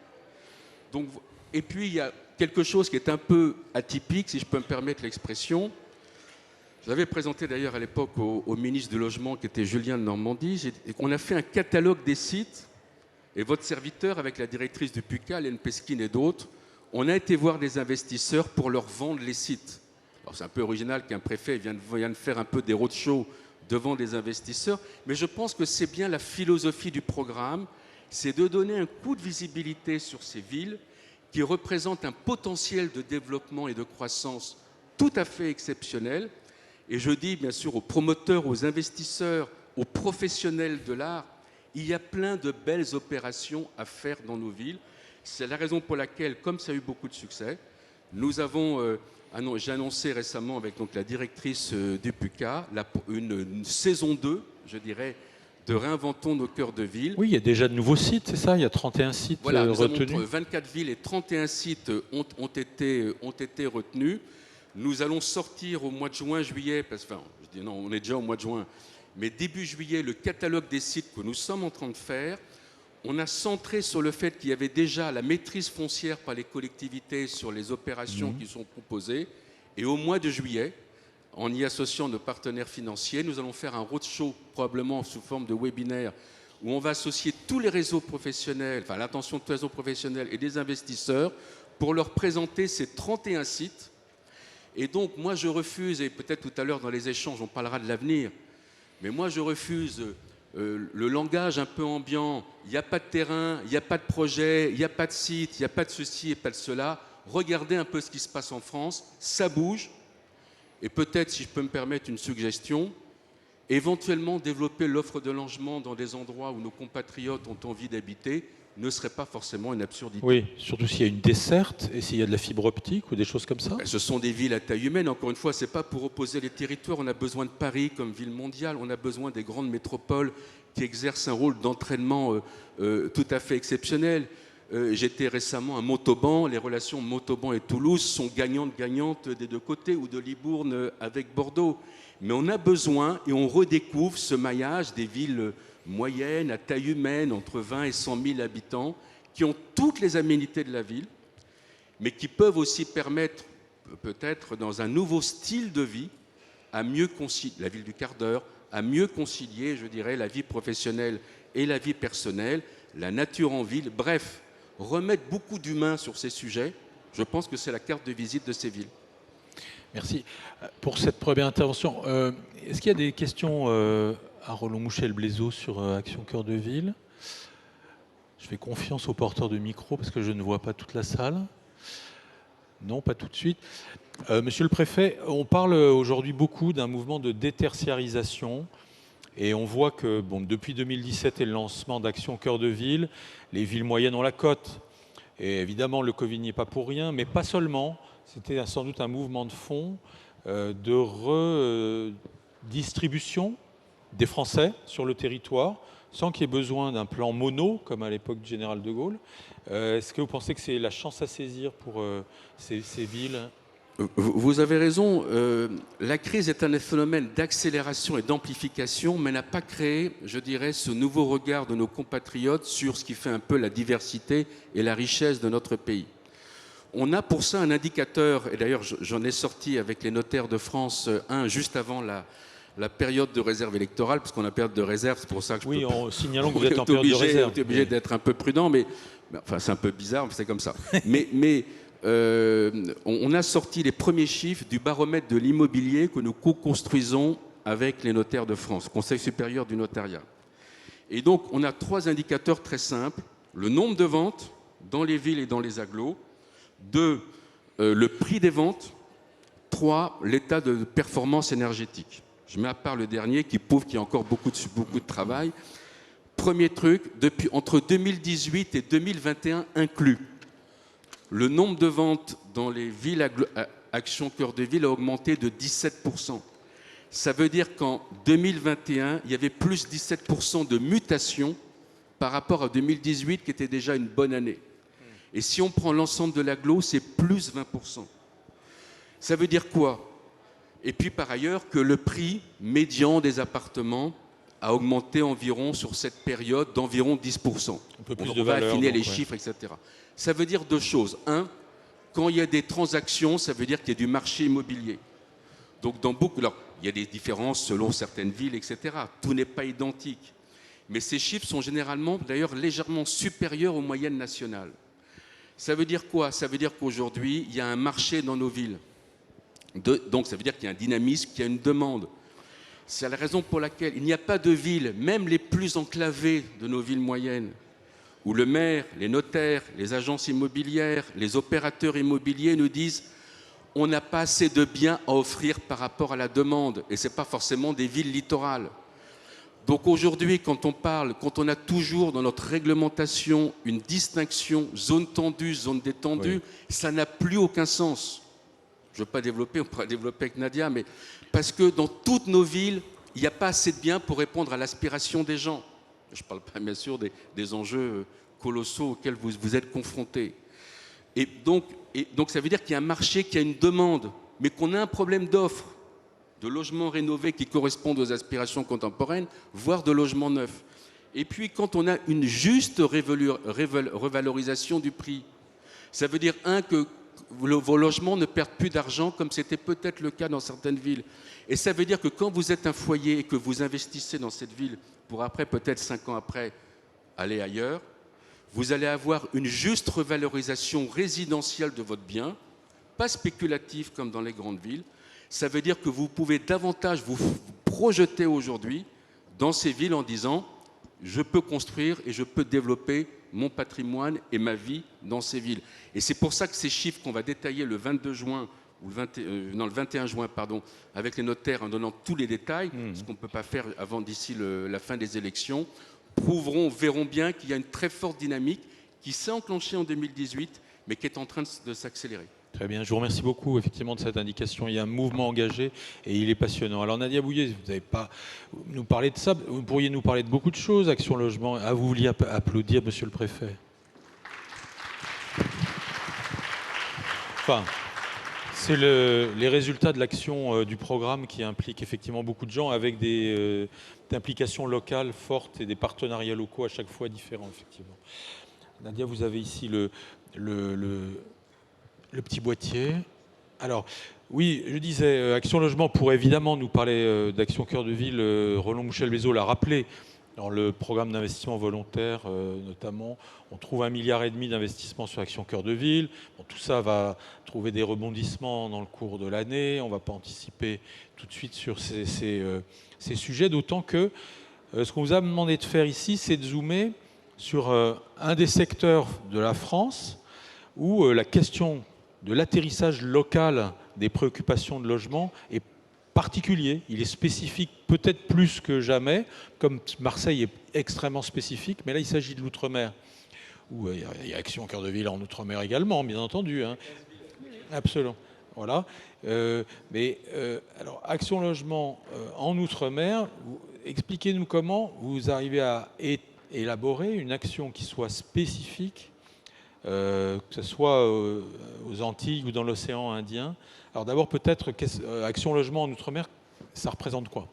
Donc, et puis, il y a quelque chose qui est un peu atypique, si je peux me permettre l'expression. Je l'avais présenté d'ailleurs à l'époque au ministre du Logement, qui était Julien de Normandie. On a fait un catalogue des sites, et votre serviteur, avec la directrice du PUCA, Hélène Pesquine et d'autres, on a été voir des investisseurs pour leur vendre les sites. Alors, c'est un peu original qu'un préfet vienne faire un peu des roadshows devant des investisseurs, mais je pense que c'est bien la philosophie du programme, c'est de donner un coup de visibilité sur ces villes qui représentent un potentiel de développement et de croissance tout à fait exceptionnel. Et je dis bien sûr aux promoteurs, aux investisseurs, aux professionnels de l'art, il y a plein de belles opérations à faire dans nos villes. C'est la raison pour laquelle, comme ça a eu beaucoup de succès, nous avons, j'ai annoncé récemment avec donc, la directrice du PUCA une saison 2, je dirais, de Réinventons nos cœurs de ville. Oui, il y a déjà de nouveaux sites, c'est ça? Il y a 31 sites retenus. 24 villes et 31 sites ont été retenus. Nous allons sortir au mois de juin, juillet, je dis non, on est déjà au mois de juin, mais début juillet, le catalogue des sites que nous sommes en train de faire. On a centré sur le fait qu'il y avait déjà la maîtrise foncière par les collectivités sur les opérations qui sont proposées. Et au mois de juillet, en y associant nos partenaires financiers, nous allons faire un roadshow, probablement sous forme de webinaire, où on va associer tous les réseaux professionnels, enfin l'attention de tous les réseaux professionnels et des investisseurs, pour leur présenter ces 31 sites. Et donc, moi, je refuse, et peut-être tout à l'heure dans les échanges, on parlera de l'avenir, mais moi, je refuse le langage un peu ambiant. Il n'y a pas de terrain, il n'y a pas de projet, il n'y a pas de site, il n'y a pas de ceci et pas de cela. Regardez un peu ce qui se passe en France, ça bouge. Et peut-être, si je peux me permettre une suggestion, éventuellement développer l'offre de logement dans des endroits où nos compatriotes ont envie d'habiter ne serait pas forcément une absurdité. Oui, surtout s'il y a une desserte et s'il y a de la fibre optique ou des choses comme ça. Ce sont des villes à taille humaine. Encore une fois, ce n'est pas pour opposer les territoires. On a besoin de Paris comme ville mondiale. On a besoin des grandes métropoles qui exercent un rôle d'entraînement tout à fait exceptionnel. J'étais récemment à Montauban. Les relations Montauban et Toulouse sont gagnantes des deux côtés, ou de Libourne avec Bordeaux. Mais on a besoin, et on redécouvre ce maillage des villes moyennes, à taille humaine, entre 20 et 100 000 habitants, qui ont toutes les aménités de la ville, mais qui peuvent aussi permettre, peut-être dans un nouveau style de vie, à mieux concilier, la ville du quart d'heure, à mieux concilier, je dirais, la vie professionnelle et la vie personnelle, la nature en ville, bref, remettre beaucoup d'humain sur ces sujets. Je pense que c'est la carte de visite de ces villes. Merci. Pour cette première intervention, est-ce qu'il y a des questions à Roland Mouchel-Blaiseau sur Action Cœur de Ville? Je fais confiance aux porteurs de micro parce que je ne vois pas toute la salle. Non, pas tout de suite. Monsieur le préfet, on parle aujourd'hui beaucoup d'un mouvement de détertiarisation et on voit que depuis 2017 et le lancement d'Action Cœur de Ville, les villes moyennes ont la cote. Et évidemment, le Covid n'y est pas pour rien, mais pas seulement. C'était sans doute un mouvement de fond de redistribution des Français sur le territoire, sans qu'il y ait besoin d'un plan mono, comme à l'époque du général de Gaulle. Est-ce que vous pensez que c'est la chance à saisir pour ces villes? Vous avez raison. La crise est un phénomène d'accélération et d'amplification, mais n'a pas créé, je dirais, ce nouveau regard de nos compatriotes sur ce qui fait un peu la diversité et la richesse de notre pays. On a pour ça un indicateur, et d'ailleurs j'en ai sorti avec les notaires de France un juste avant la période de réserve électorale, parce qu'on a période de réserve, c'est pour ça que je en signalant que vous êtes en période de réserve. On est obligé d'être un peu prudent, mais enfin c'est un peu bizarre, mais c'est comme ça. Mais on a sorti les premiers chiffres du baromètre de l'immobilier que nous co-construisons avec les notaires de France, Conseil supérieur du notariat. Et donc, on a 3 indicateurs très simples. Le nombre de ventes dans les villes et dans les agglos. 2, le prix des ventes. 3, l'état de performance énergétique. Je mets à part le dernier qui prouve qu'il y a encore beaucoup de travail. Premier truc, entre 2018 et 2021 inclus, le nombre de ventes dans les villes Action Cœur de Ville a augmenté de 17%. Ça veut dire qu'en 2021, il y avait plus 17% de mutation par rapport à 2018, qui était déjà une bonne année. Et si on prend l'ensemble de l'agglo, c'est plus 20%. Ça veut dire quoi? Et puis par ailleurs, que le prix médian des appartements a augmenté environ sur cette période d'environ 10%. Un peu plus on de va valeur, affiner donc, les chiffres, etc. Ça veut dire 2 choses. 1, quand il y a des transactions, ça veut dire qu'il y a du marché immobilier. Donc dans beaucoup, alors, il y a des différences selon certaines villes, etc. Tout n'est pas identique. Mais ces chiffres sont généralement, d'ailleurs, légèrement supérieurs aux moyennes nationales. Ça veut dire quoi? Ça veut dire qu'aujourd'hui, il y a un marché dans nos villes. Donc ça veut dire qu'il y a un dynamisme, qu'il y a une demande. C'est la raison pour laquelle il n'y a pas de ville, même les plus enclavées de nos villes moyennes, où le maire, les notaires, les agences immobilières, les opérateurs immobiliers nous disent on n'a pas assez de biens à offrir par rapport à la demande. Et ce n'est pas forcément des villes littorales. Donc aujourd'hui, quand on a toujours dans notre réglementation une distinction zone tendue, zone détendue, ça n'a plus aucun sens. Je ne veux pas développer, on pourra développer avec Nadia, mais parce que dans toutes nos villes, il n'y a pas assez de biens pour répondre à l'aspiration des gens. Je ne parle pas bien sûr des enjeux colossaux auxquels vous êtes confrontés. Et donc ça veut dire qu'il y a un marché, qu'il y a une demande, mais qu'on a un problème d'offre, de logements rénovés qui correspondent aux aspirations contemporaines, voire de logements neufs. Et puis quand on a une juste revalorisation du prix, ça veut dire, que vos logements ne perdent plus d'argent comme c'était peut-être le cas dans certaines villes. Et ça veut dire que quand vous êtes un foyer et que vous investissez dans cette ville pour après, peut-être 5 ans après, aller ailleurs, vous allez avoir une juste revalorisation résidentielle de votre bien, pas spéculative comme dans les grandes villes. Ça veut dire que vous pouvez davantage vous projeter aujourd'hui dans ces villes en disant je peux construire et je peux développer mon patrimoine et ma vie dans ces villes. Et c'est pour ça que ces chiffres qu'on va détailler le 22 juin, ou le 21 juin, pardon, avec les notaires en donnant tous les détails, ce qu'on ne peut pas faire avant d'ici la fin des élections, verront bien qu'il y a une très forte dynamique qui s'est enclenchée en 2018, mais qui est en train de s'accélérer. Très bien, je vous remercie beaucoup effectivement de cette indication. Il y a un mouvement engagé et il est passionnant. Alors Nadia Bouillet, vous n'avez pas nous parler de ça, vous pourriez nous parler de beaucoup de choses, Action Logement. Ah, vous vouliez applaudir Monsieur le Préfet. Enfin, c'est les résultats de l'action du programme qui implique effectivement beaucoup de gens avec des implications locales fortes et des partenariats locaux à chaque fois différents, effectivement. Nadia, vous avez ici le petit boîtier. Alors, oui, je disais, Action Logement pourrait évidemment nous parler d'Action Cœur de Ville. Roland Mouchel-Bézot l'a rappelé. Dans le programme d'investissement volontaire, notamment, on trouve 1,5 milliard d'investissement sur Action Cœur de Ville. Bon, tout ça va trouver des rebondissements dans le cours de l'année. On ne va pas anticiper tout de suite sur ces sujets, d'autant que ce qu'on vous a demandé de faire ici, c'est de zoomer sur un des secteurs de la France où la question de l'atterrissage local des préoccupations de logement est particulier, il est spécifique peut-être plus que jamais, comme Marseille est extrêmement spécifique, mais là il s'agit de l'outre-mer, où il y a Action Cœur de Ville en outre-mer également, bien entendu. Hein. Absolument. Voilà. Alors, Action Logement en outre-mer, expliquez-nous comment vous arrivez à élaborer une action qui soit spécifique, que ce soit aux Antilles ou dans l'océan Indien. Alors d'abord, peut-être, Action Logement en Outre-mer, ça représente quoi?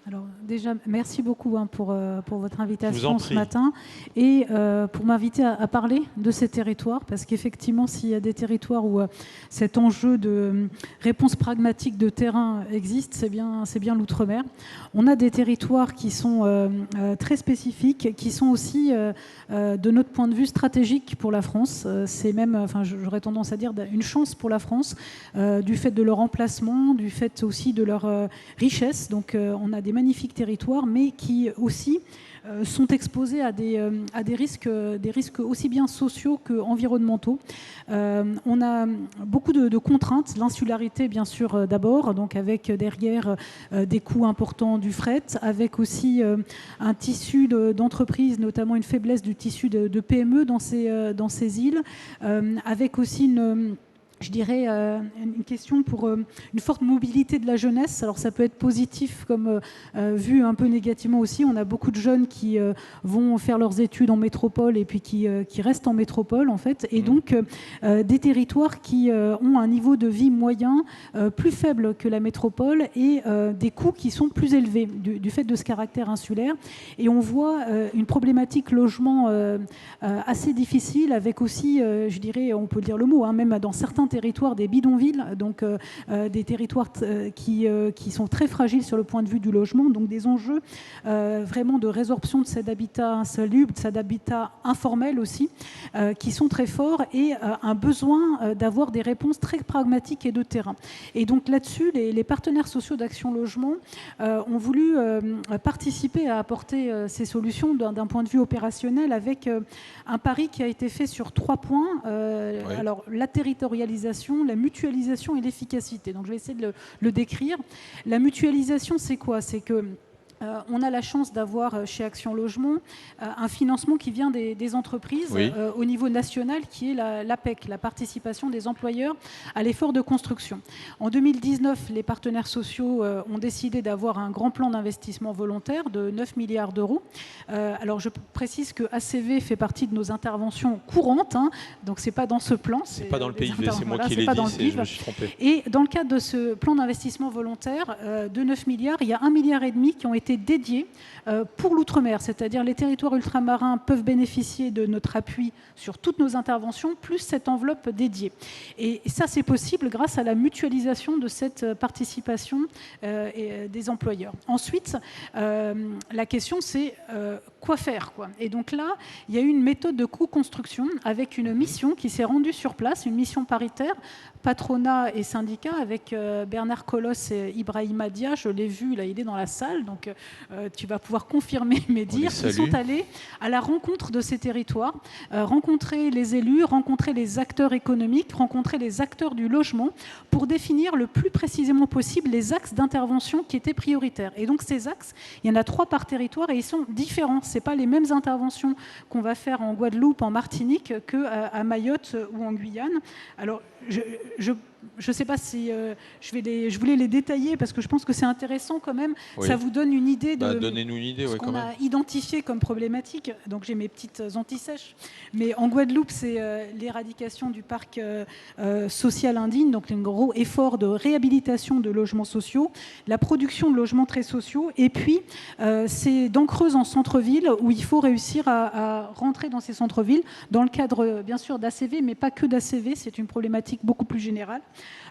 Alors déjà, merci beaucoup pour votre invitation ce prie. matin et pour m'inviter à parler de ces territoires, parce qu'effectivement, s'il y a des territoires où cet enjeu de réponse pragmatique de terrain existe, c'est bien l'outre-mer. On a des territoires qui sont très spécifiques, qui sont aussi, de notre point de vue, stratégiques pour la France. C'est même, enfin, j'aurais tendance à dire, une chance pour la France, du fait de leur emplacement, du fait aussi de leur richesse. Donc on a des magnifiques territoires, mais qui aussi sont exposés à des risques aussi bien sociaux qu'environnementaux. On a beaucoup de contraintes, l'insularité bien sûr d'abord, donc avec derrière des coûts importants du fret, avec aussi un tissu d'entreprises, notamment une faiblesse du tissu de PME dans ces îles, avec aussi je dirais une question pour une forte mobilité de la jeunesse. Alors ça peut être positif comme vu un peu négativement aussi. On a beaucoup de jeunes qui vont faire leurs études en métropole et puis qui restent en métropole en fait. Et donc des territoires qui ont un niveau de vie moyen plus faible que la métropole et des coûts qui sont plus élevés du fait de ce caractère insulaire. Et on voit une problématique logement assez difficile avec aussi, je dirais, on peut dire le mot, même dans certains territoires des bidonvilles, donc des territoires qui sont très fragiles sur le point de vue du logement, donc des enjeux vraiment de résorption de cet habitat insalubre, de cet habitat informel aussi, qui sont très forts et un besoin d'avoir des réponses très pragmatiques et de terrain. Et donc là-dessus, les partenaires sociaux d'Action Logement ont voulu participer à apporter ces solutions d'un point de vue opérationnel avec un pari qui a été fait sur 3 points. Oui. Alors, la territorialisation, la mutualisation et l'efficacité. Donc, je vais essayer de le décrire. La mutualisation, c'est quoi? C'est que on a la chance d'avoir chez Action Logement un financement qui vient des entreprises oui. Au niveau national, qui est l'APEC, la participation des employeurs à l'effort de construction. En 2019, les partenaires sociaux ont décidé d'avoir un grand plan d'investissement volontaire de 9 milliards d'euros. Alors je précise que ACV fait partie de nos interventions courantes, donc c'est pas dans ce plan. C'est pas dans le PIV, c'est moi qui l'ai dit, je me suis trompé. Et dans le cadre de ce plan d'investissement volontaire de 9 milliards, il y a 1,5 milliard qui ont été dédiés pour l'outre-mer, c'est-à-dire les territoires ultramarins peuvent bénéficier de notre appui sur toutes nos interventions, plus cette enveloppe dédiée. Et ça, c'est possible grâce à la mutualisation de cette participation des employeurs. Ensuite, la question, c'est quoi faire, quoi. Et donc là, il y a eu une méthode de co-construction avec une mission qui s'est rendue sur place, une mission paritaire, patronat et syndicats, avec Bernard Colosse et Ibrahim Adia. Je l'ai vu, là, il est dans la salle, donc tu vas pouvoir confirmer mes dires. Ils sont allés à la rencontre de ces territoires, rencontrer les élus, rencontrer les acteurs économiques, rencontrer les acteurs du logement pour définir le plus précisément possible les axes d'intervention qui étaient prioritaires. Et donc ces axes, il y en a 3 par territoire et ils sont différents. Ce n'est pas les mêmes interventions qu'on va faire en Guadeloupe, en Martinique, qu'à Mayotte ou en Guyane. Alors, je ne sais pas si je voulais les détailler parce que je pense que c'est intéressant quand même. Oui. Ça vous donne une idée de donnez-nous une idée, ce qu'on a identifié comme problématique. Donc j'ai mes petites anti-sèches. Mais en Guadeloupe, c'est l'éradication du parc social indigne, donc un gros effort de réhabilitation de logements sociaux, la production de logements très sociaux. Et puis, c'est dans Creuse en centre-ville où il faut réussir à rentrer dans ces centres-villes dans le cadre, bien sûr, d'ACV, mais pas que d'ACV. C'est une problématique beaucoup plus générale.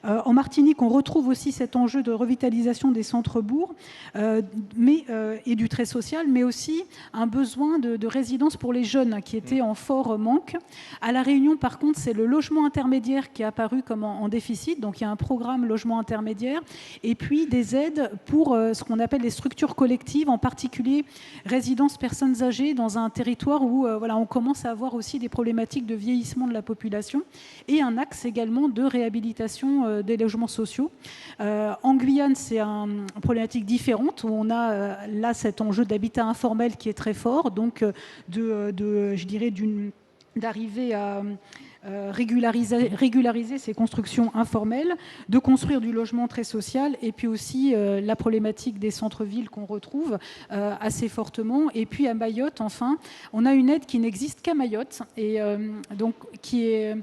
En Martinique, on retrouve aussi cet enjeu de revitalisation des centres-bourgs et du trait social, mais aussi un besoin de résidence pour les jeunes qui étaient en fort manque. À La Réunion, par contre, c'est le logement intermédiaire qui est apparu comme en déficit. Donc, il y a un programme logement intermédiaire et puis des aides pour ce qu'on appelle les structures collectives, en particulier résidence personnes âgées dans un territoire où on commence à avoir aussi des problématiques de vieillissement de la population et un axe également de réhabilitation des logements sociaux. En Guyane, c'est une problématique différente où on a là cet enjeu d'habitat informel qui est très fort, donc d'arriver à régulariser ces constructions informelles, de construire du logement très social, et puis aussi la problématique des centres-villes qu'on retrouve assez fortement. Et puis à Mayotte, enfin, on a une aide qui n'existe qu'à Mayotte, et donc qui est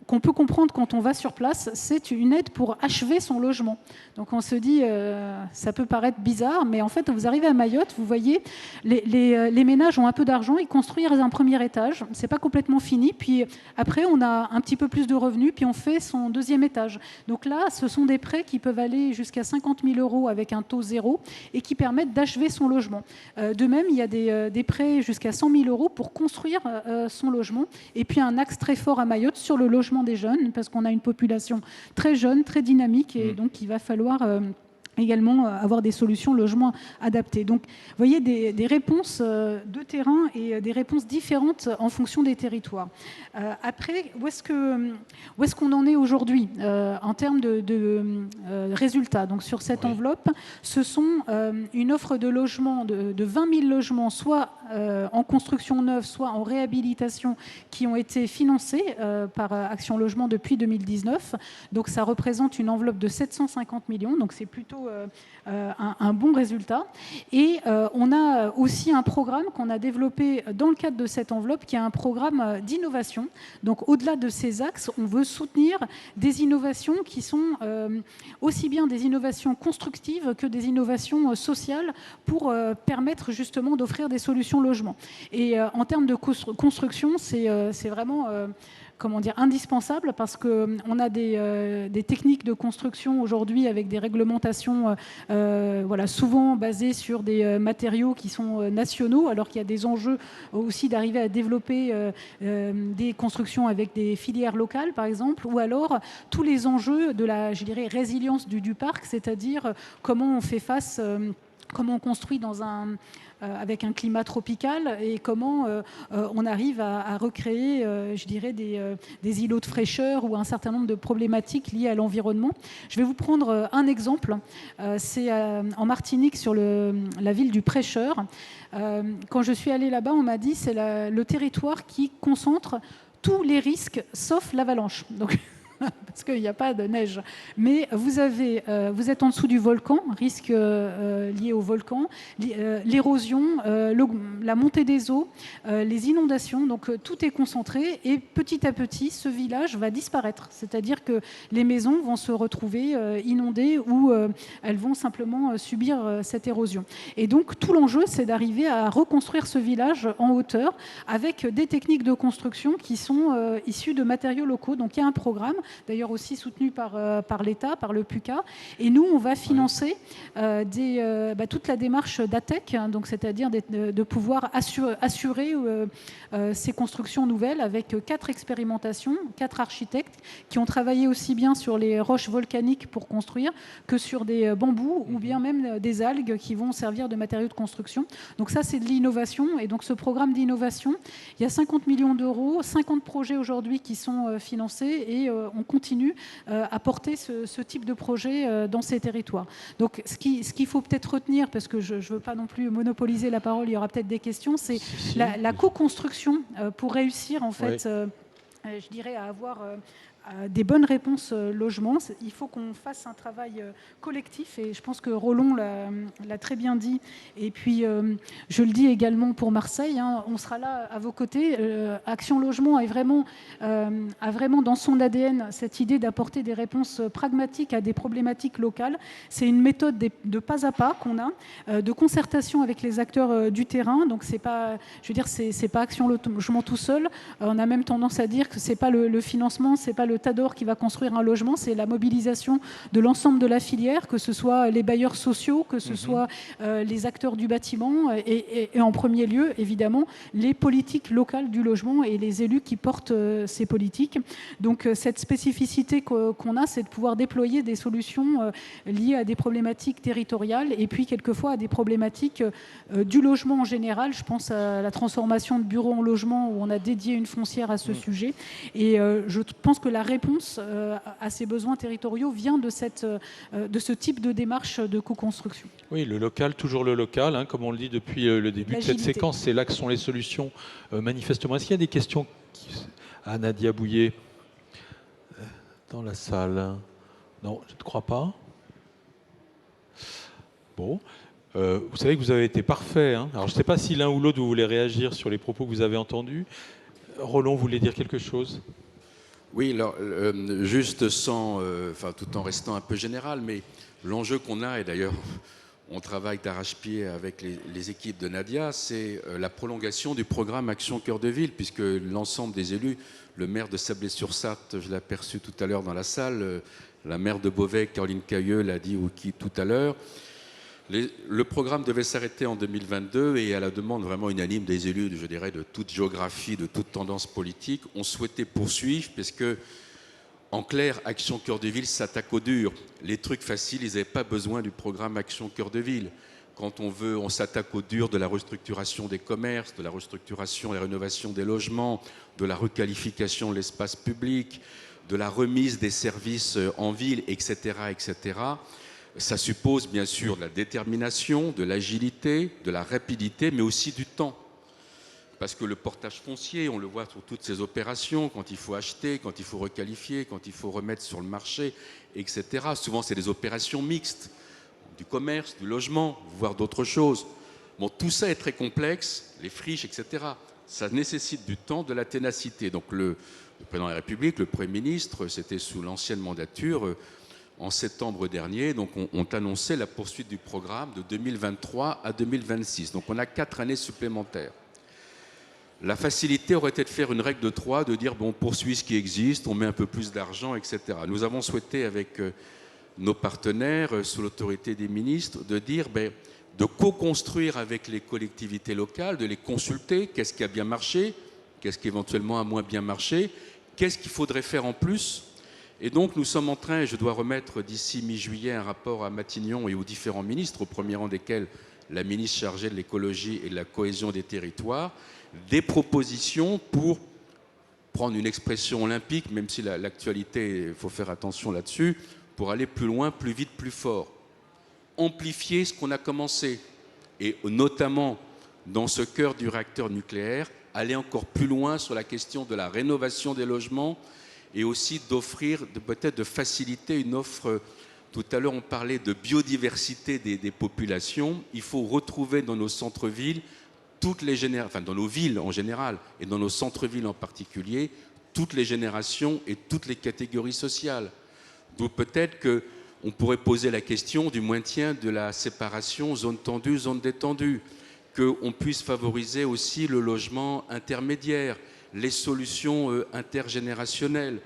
qu'on peut comprendre quand on va sur place, c'est une aide pour achever son logement. Donc on se dit, ça peut paraître bizarre, mais en fait, vous arrivez à Mayotte, vous voyez, les ménages ont un peu d'argent, ils construisent un premier étage, c'est pas complètement fini, puis après on a un petit peu plus de revenus, puis on fait son deuxième étage. Donc là, ce sont des prêts qui peuvent aller jusqu'à 50 000 € avec un taux zéro et qui permettent d'achever son logement. De même, il y a des prêts jusqu'à 100 000 € pour construire son logement. Et puis un axe très fort à Mayotte sur le logement des jeunes, parce qu'on a une population très jeune, très dynamique, et donc il va falloir également avoir des solutions logement adaptées. Donc, vous voyez des réponses de terrain et des réponses différentes en fonction des territoires. Après, où est-ce qu'on en est aujourd'hui en termes de résultats? Donc, sur cette enveloppe, ce sont une offre de logement de 20 000 logements, soit en construction neuve, soit en réhabilitation, qui ont été financés par Action Logement depuis 2019. Donc, ça représente une enveloppe de 750 millions. Donc, c'est plutôt un bon résultat. Et on a aussi un programme qu'on a développé dans le cadre de cette enveloppe, qui est un programme d'innovation. Donc au-delà de ces axes, on veut soutenir des innovations qui sont aussi bien des innovations constructives que des innovations sociales pour permettre justement d'offrir des solutions logement. Et en termes de construction, c'est vraiment indispensable, parce qu'on a des techniques de construction aujourd'hui avec des réglementations souvent basées sur des matériaux qui sont nationaux, alors qu'il y a des enjeux aussi d'arriver à développer des constructions avec des filières locales, par exemple, ou alors tous les enjeux de la, je dirais, résilience du parc, c'est-à-dire comment on fait face, comment on construit avec un climat tropical, et comment on arrive à recréer, je dirais, des îlots de fraîcheur ou un certain nombre de problématiques liées à l'environnement. Je vais vous prendre un exemple. C'est en Martinique, sur la ville du Prêcheur. Quand je suis allée là-bas, on m'a dit que c'est le territoire qui concentre tous les risques sauf l'avalanche. Donc, parce qu'il n'y a pas de neige. Mais vous êtes en dessous du volcan, risque lié au volcan, l'érosion, la montée des eaux, les inondations. Donc tout est concentré, et petit à petit, ce village va disparaître. C'est-à-dire que les maisons vont se retrouver inondées, ou elles vont simplement subir cette érosion. Et donc tout l'enjeu, c'est d'arriver à reconstruire ce village en hauteur avec des techniques de construction qui sont issues de matériaux locaux. Donc il y a un programme, d'ailleurs aussi soutenu par l'État, par le PUCA. Et nous, on va financer toute la démarche d'ATEC, hein, donc c'est-à-dire de pouvoir assurer ces constructions nouvelles avec 4 expérimentations, 4 architectes qui ont travaillé aussi bien sur les roches volcaniques pour construire que sur des bambous, ou bien même des algues qui vont servir de matériaux de construction. Donc ça, c'est de l'innovation. Et donc ce programme d'innovation, il y a 50 millions d'euros, 50 projets aujourd'hui qui sont financés, et on continue à porter ce type de projet dans ces territoires. Donc ce qu'il faut peut-être retenir, parce que je ne veux pas non plus monopoliser la parole, il y aura peut-être des questions, c'est la co-construction pour réussir, en fait, je dirais, à avoir des bonnes réponses logement. Il faut qu'on fasse un travail collectif, et je pense que Roland l'a très bien dit. Et puis, je le dis également pour Marseille, hein, on sera là à vos côtés. Action Logement a vraiment dans son ADN cette idée d'apporter des réponses pragmatiques à des problématiques locales. C'est une méthode de pas à pas qu'on a, de concertation avec les acteurs du terrain. Donc, c'est pas Action Logement tout seul. On a même tendance à dire que c'est pas le financement, c'est pas le Tador qui va construire un logement, c'est la mobilisation de l'ensemble de la filière, que ce soit les bailleurs sociaux, que ce soit les acteurs du bâtiment, et en premier lieu, évidemment, les politiques locales du logement et les élus qui portent ces politiques. Donc cette spécificité qu'on a, c'est de pouvoir déployer des solutions liées à des problématiques territoriales, et puis quelquefois à des problématiques du logement en général. Je pense à la transformation de bureaux en logement, où on a dédié une foncière à ce sujet. Et je pense que la réponse à ces besoins territoriaux vient de ce type de démarche de co-construction. Oui, le local, toujours le local, hein, comme on le dit depuis le début de cette séquence, c'est là que sont les solutions, manifestement. Est-ce qu'il y a des questions à Nadia Bouillet dans la salle? Non, je ne crois pas. Bon. Vous savez que vous avez été parfait, hein. Alors, je ne sais pas si l'un ou l'autre vous voulez réagir sur les propos que vous avez entendus. Roland, vous voulez dire quelque chose? Oui, alors, juste sans, tout en restant un peu général, mais l'enjeu qu'on a, et d'ailleurs on travaille d'arrache-pied avec les équipes de Nadia, c'est la prolongation du programme Action Cœur de Ville, puisque l'ensemble des élus, le maire de Sablé-sur-Sarthe, je l'ai aperçu tout à l'heure dans la salle, la maire de Beauvais, Caroline Cailleux, l'a dit tout à l'heure. Le programme devait s'arrêter en 2022 et à la demande vraiment unanime des élus, je dirais, de toute géographie, de toute tendance politique, on souhaitait poursuivre parce que, en clair, Action Cœur de Ville s'attaque au dur. Les trucs faciles, ils n'avaient pas besoin du programme Action Cœur de Ville. Quand on s'attaque au dur de la restructuration des commerces, de la restructuration et rénovation des logements, de la requalification de l'espace public, de la remise des services en ville, etc., etc., ça suppose bien sûr de la détermination, de l'agilité, de la rapidité, mais aussi du temps. Parce que le portage foncier, on le voit sur toutes ces opérations, quand il faut acheter, quand il faut requalifier, quand il faut remettre sur le marché, etc. Souvent, c'est des opérations mixtes, du commerce, du logement, voire d'autres choses. Bon, tout ça est très complexe, les friches, etc. Ça nécessite du temps, de la ténacité. Donc le président de la République, le Premier ministre, c'était sous l'ancienne mandature, en septembre dernier, donc on annonçait la poursuite du programme de 2023 à 2026. Donc on a 4 années supplémentaires. La facilité aurait été de faire une règle de 3, de dire bon, on poursuit ce qui existe, on met un peu plus d'argent, etc. Nous avons souhaité avec nos partenaires, sous l'autorité des ministres, de dire de co-construire avec les collectivités locales, de les consulter, qu'est-ce qui a bien marché, qu'est-ce qui éventuellement a moins bien marché, qu'est-ce qu'il faudrait faire en plus. Et donc nous sommes en train, et je dois remettre d'ici mi-juillet un rapport à Matignon et aux différents ministres, au premier rang desquels la ministre chargée de l'écologie et de la cohésion des territoires, des propositions pour prendre une expression olympique, même si l'actualité, il faut faire attention là-dessus, pour aller plus loin, plus vite, plus fort. Amplifier ce qu'on a commencé, et notamment dans ce cœur du réacteur nucléaire, aller encore plus loin sur la question de la rénovation des logements, et aussi d'offrir, peut-être de faciliter une offre. Tout à l'heure, on parlait de biodiversité des populations. Il faut retrouver dans nos centres-villes, dans nos villes en général, et dans nos centres-villes en particulier, toutes les générations et toutes les catégories sociales. Donc peut-être qu'on pourrait poser la question du maintien de la séparation zone tendue, zone détendue, qu'on puisse favoriser aussi le logement intermédiaire, les solutions intergénérationnelles,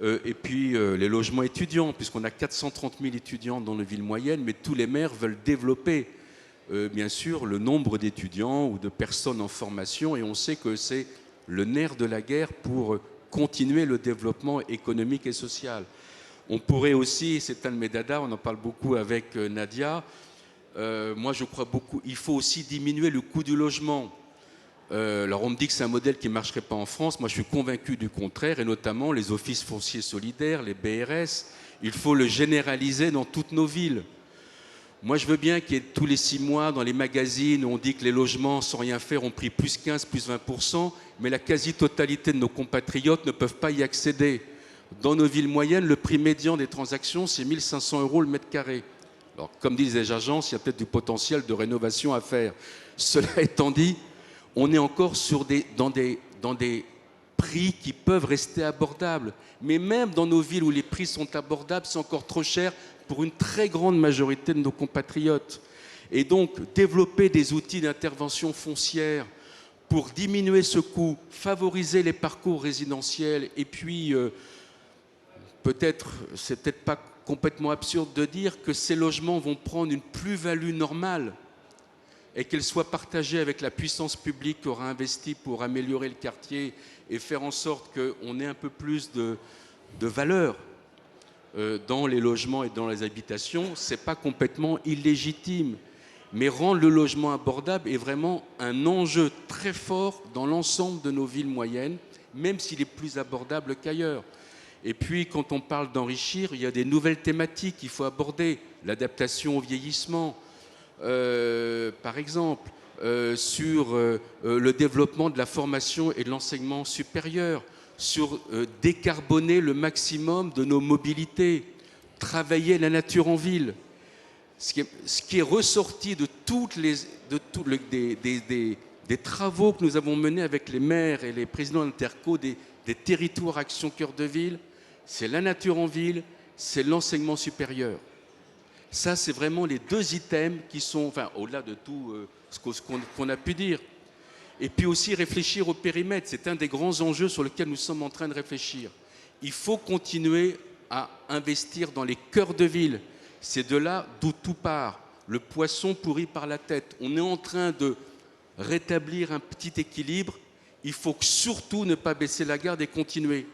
et puis les logements étudiants, puisqu'on a 430 000 étudiants dans les villes moyennes, mais tous les maires veulent développer, bien sûr, le nombre d'étudiants ou de personnes en formation, et on sait que c'est le nerf de la guerre pour continuer le développement économique et social. On pourrait aussi, c'est un de mes dadas, on en parle beaucoup avec Nadia, moi je crois beaucoup, il faut aussi diminuer le coût du logement. Alors on me dit que c'est un modèle qui ne marcherait pas en France, moi je suis convaincu du contraire, et notamment les offices fonciers solidaires, les BRS, il faut le généraliser dans toutes nos villes. Moi je veux bien qu'il y ait tous les 6 mois dans les magazines, on dit que les logements sans rien faire ont pris plus 15, plus 20%, mais la quasi-totalité de nos compatriotes ne peuvent pas y accéder. Dans nos villes moyennes, le prix médian des transactions, c'est 1 500 € le mètre carré. Alors comme disent les agences, il y a peut-être du potentiel de rénovation à faire. Cela étant dit, on est encore dans des prix qui peuvent rester abordables. Mais même dans nos villes où les prix sont abordables, c'est encore trop cher pour une très grande majorité de nos compatriotes. Et donc, développer des outils d'intervention foncière pour diminuer ce coût, favoriser les parcours résidentiels, et puis c'est peut-être pas complètement absurde de dire que ces logements vont prendre une plus-value normale et qu'elle soit partagée avec la puissance publique qui aura investi pour améliorer le quartier et faire en sorte qu'on ait un peu plus de valeur dans les logements et dans les habitations, ce n'est pas complètement illégitime. Mais rendre le logement abordable est vraiment un enjeu très fort dans l'ensemble de nos villes moyennes, même s'il est plus abordable qu'ailleurs. Et puis, quand on parle d'enrichir, il y a des nouvelles thématiques qu'il faut aborder. L'adaptation au vieillissement, par exemple, sur le développement de la formation et de l'enseignement supérieur, sur décarboner le maximum de nos mobilités, travailler la nature en ville. Ce qui est ressorti de des travaux que nous avons menés avec les maires et les présidents d'interco, des des territoires Action Cœur de Ville, c'est la nature en ville, c'est l'enseignement supérieur. Ça, c'est vraiment les deux items qui sont, enfin, au-delà de tout ce qu'on a pu dire. Et puis aussi réfléchir au périmètre. C'est un des grands enjeux sur lesquels nous sommes en train de réfléchir. Il faut continuer à investir dans les cœurs de ville. C'est de là d'où tout part. Le poisson pourrit par la tête. On est en train de rétablir un petit équilibre. Il faut surtout ne pas baisser la garde et continuer.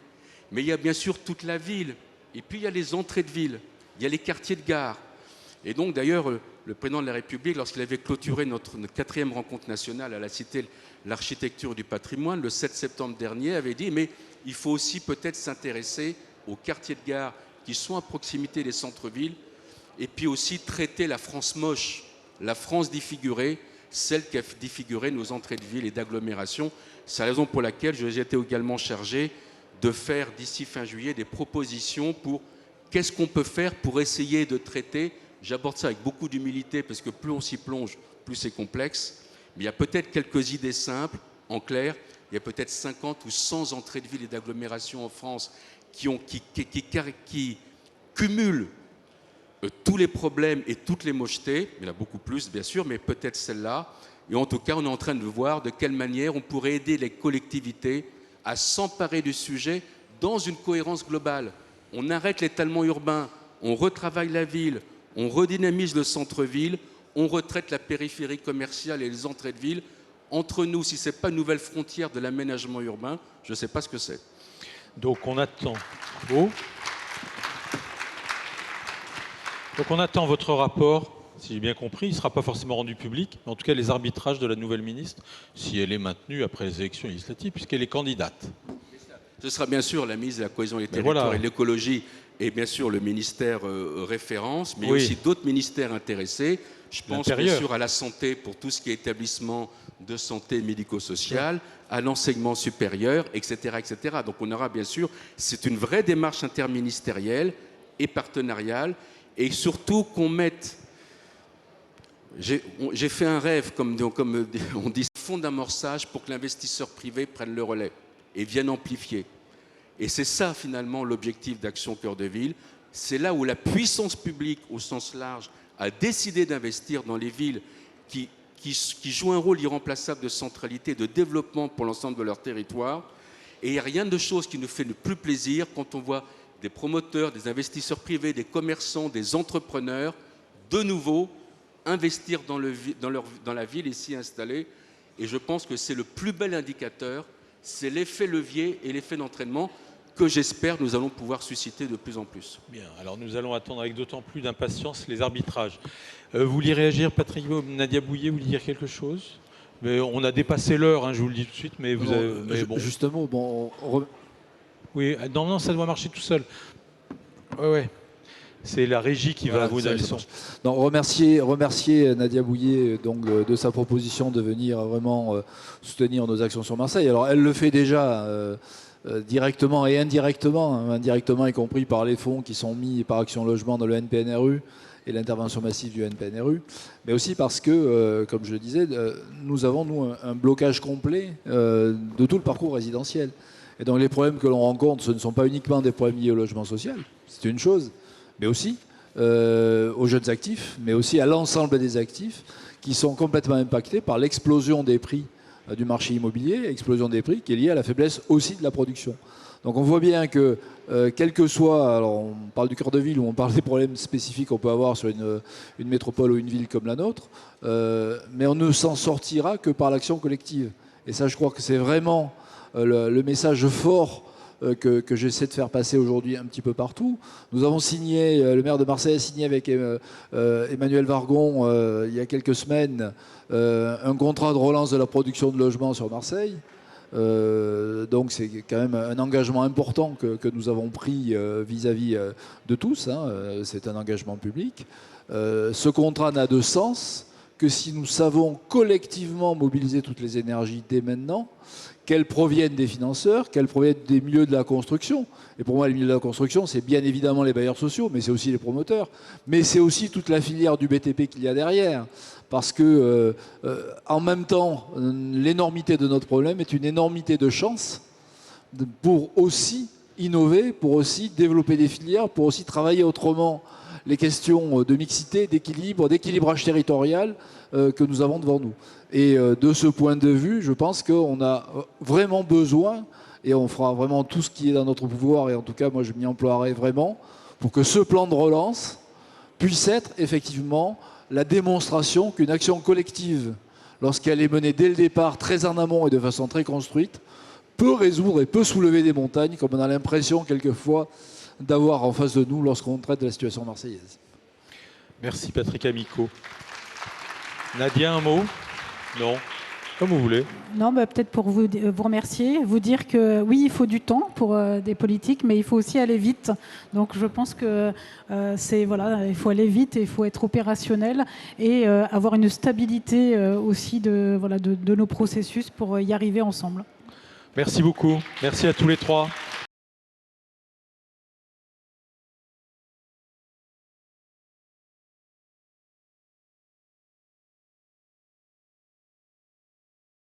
Mais il y a bien sûr toute la ville. Et puis il y a les entrées de ville. Il y a les quartiers de gare. Et donc d'ailleurs, le président de la République, lorsqu'il avait clôturé notre 4e rencontre nationale à la Cité de l'Architecture du Patrimoine, le 7 septembre dernier, avait dit, mais il faut aussi peut-être s'intéresser aux quartiers de gare qui sont à proximité des centres-villes, et puis aussi traiter la France moche, la France défigurée, celle qui a défiguré nos entrées de ville et d'agglomération. C'est la raison pour laquelle j'ai été également chargé de faire d'ici fin juillet des propositions pour qu'est-ce qu'on peut faire pour essayer de traiter. J'aborde ça avec beaucoup d'humilité parce que plus on s'y plonge, plus c'est complexe. Mais il y a peut-être quelques idées simples. En clair, il y a peut-être 50 ou 100 entrées de ville et d'agglomération en France qui cumulent tous les problèmes et toutes les mochetés. Il y en a beaucoup plus, bien sûr, mais peut-être celle-là. Et en tout cas, on est en train de voir de quelle manière on pourrait aider les collectivités à s'emparer du sujet dans une cohérence globale. On arrête l'étalement urbain, on retravaille la ville, on redynamise le centre-ville, on retraite la périphérie commerciale et les entrées de ville. Entre nous, si ce n'est pas une nouvelle frontière de l'aménagement urbain, je ne sais pas ce que c'est. Donc on attend. Oh. Donc on attend votre rapport, si j'ai bien compris. Il ne sera pas forcément rendu public, mais en tout cas les arbitrages de la nouvelle ministre, si elle est maintenue après les élections législatives, puisqu'elle est candidate. Ce sera bien sûr la ministre de la Cohésion des Territoires et de l'Écologie et bien sûr le ministère référence, mais aussi d'autres ministères intéressés. Je pense bien sûr à la santé pour tout ce qui est établissement de santé médico-sociale, à l'enseignement supérieur, etc., etc. Donc on aura bien sûr, c'est une vraie démarche interministérielle et partenariale, et surtout qu'on mette, j'ai fait un rêve, comme on dit, fond d'amorçage pour que l'investisseur privé prenne le relais et vienne amplifier. Et c'est ça finalement l'objectif d'Action Cœur de Ville. C'est là où la puissance publique au sens large a décidé d'investir dans les villes qui jouent un rôle irremplaçable de centralité, de développement pour l'ensemble de leur territoire. Et il n'y a rien de chose qui nous fait le plus plaisir quand on voit des promoteurs, des investisseurs privés, des commerçants, des entrepreneurs, de nouveau, investir dans la ville et s'y installer. Et je pense que c'est le plus bel indicateur, c'est l'effet levier et l'effet d'entraînement que j'espère nous allons pouvoir susciter de plus en plus. Bien, alors nous allons attendre avec d'autant plus d'impatience les arbitrages. Vous vouliez réagir, Patrick Nadia Bouillet, vous vouliez dire quelque chose? Mais on a dépassé l'heure, hein, je vous le dis tout de suite, mais vous avez... Mais bon. Justement, Oui, non, ça doit marcher tout seul. Ouais. C'est la régie qui va vous donner le son. Non, remercier Nadia Bouillet donc, de sa proposition de venir vraiment soutenir nos actions sur Marseille. Alors, elle le fait déjà directement et indirectement, hein, indirectement y compris par les fonds qui sont mis par Action Logement dans le NPNRU et l'intervention massive du NPNRU, mais aussi parce que, comme je le disais, nous avons, nous, un blocage complet de tout le parcours résidentiel. Et donc les problèmes que l'on rencontre, ce ne sont pas uniquement des problèmes liés au logement social, c'est une chose, mais aussi aux jeunes actifs, mais aussi à l'ensemble des actifs qui sont complètement impactés par l'explosion des prix du marché immobilier, explosion des prix qui est liée à la faiblesse aussi de la production. Donc on voit bien que, quel que soit, alors on parle du cœur de ville ou on parle des problèmes spécifiques qu'on peut avoir sur une métropole ou une ville comme la nôtre, mais on ne s'en sortira que par l'action collective. Et ça, je crois que c'est vraiment le message fort que j'essaie de faire passer aujourd'hui un petit peu partout. Nous avons signé, le maire de Marseille a signé avec Emmanuel Vargon il y a quelques semaines un contrat de relance de la production de logements sur Marseille. Donc c'est quand même un engagement important que nous avons pris vis-à-vis de tous, hein. C'est un engagement public. Ce contrat n'a de sens que si nous savons collectivement mobiliser toutes les énergies dès maintenant, qu'elles proviennent des financeurs, qu'elles proviennent des milieux de la construction. Et pour moi, les milieux de la construction, c'est bien évidemment les bailleurs sociaux, mais c'est aussi les promoteurs, mais c'est aussi toute la filière du BTP qu'il y a derrière. Parce que, en même temps, l'énormité de notre problème est une énormité de chance pour aussi innover, pour aussi développer des filières, pour aussi travailler autrement les questions de mixité, d'équilibrage territorial que nous avons devant nous. Et de ce point de vue, je pense qu'on a vraiment besoin, et on fera vraiment tout ce qui est dans notre pouvoir, et en tout cas, moi, je m'y emploierai vraiment, pour que ce plan de relance puisse être effectivement la démonstration qu'une action collective, lorsqu'elle est menée dès le départ, très en amont et de façon très construite, peut résoudre et peut soulever des montagnes, comme on a l'impression quelquefois d'avoir en face de nous lorsqu'on traite de la situation marseillaise. Merci Patrick Amico. Nadia, un mot? Non? Comme vous voulez. Non, bah, peut-être pour vous remercier, vous dire que oui, il faut du temps pour des politiques, mais il faut aussi aller vite. Donc je pense que voilà, il faut aller vite et il faut être opérationnel et avoir une stabilité aussi de nos processus pour y arriver ensemble. Merci beaucoup. Merci à tous les trois.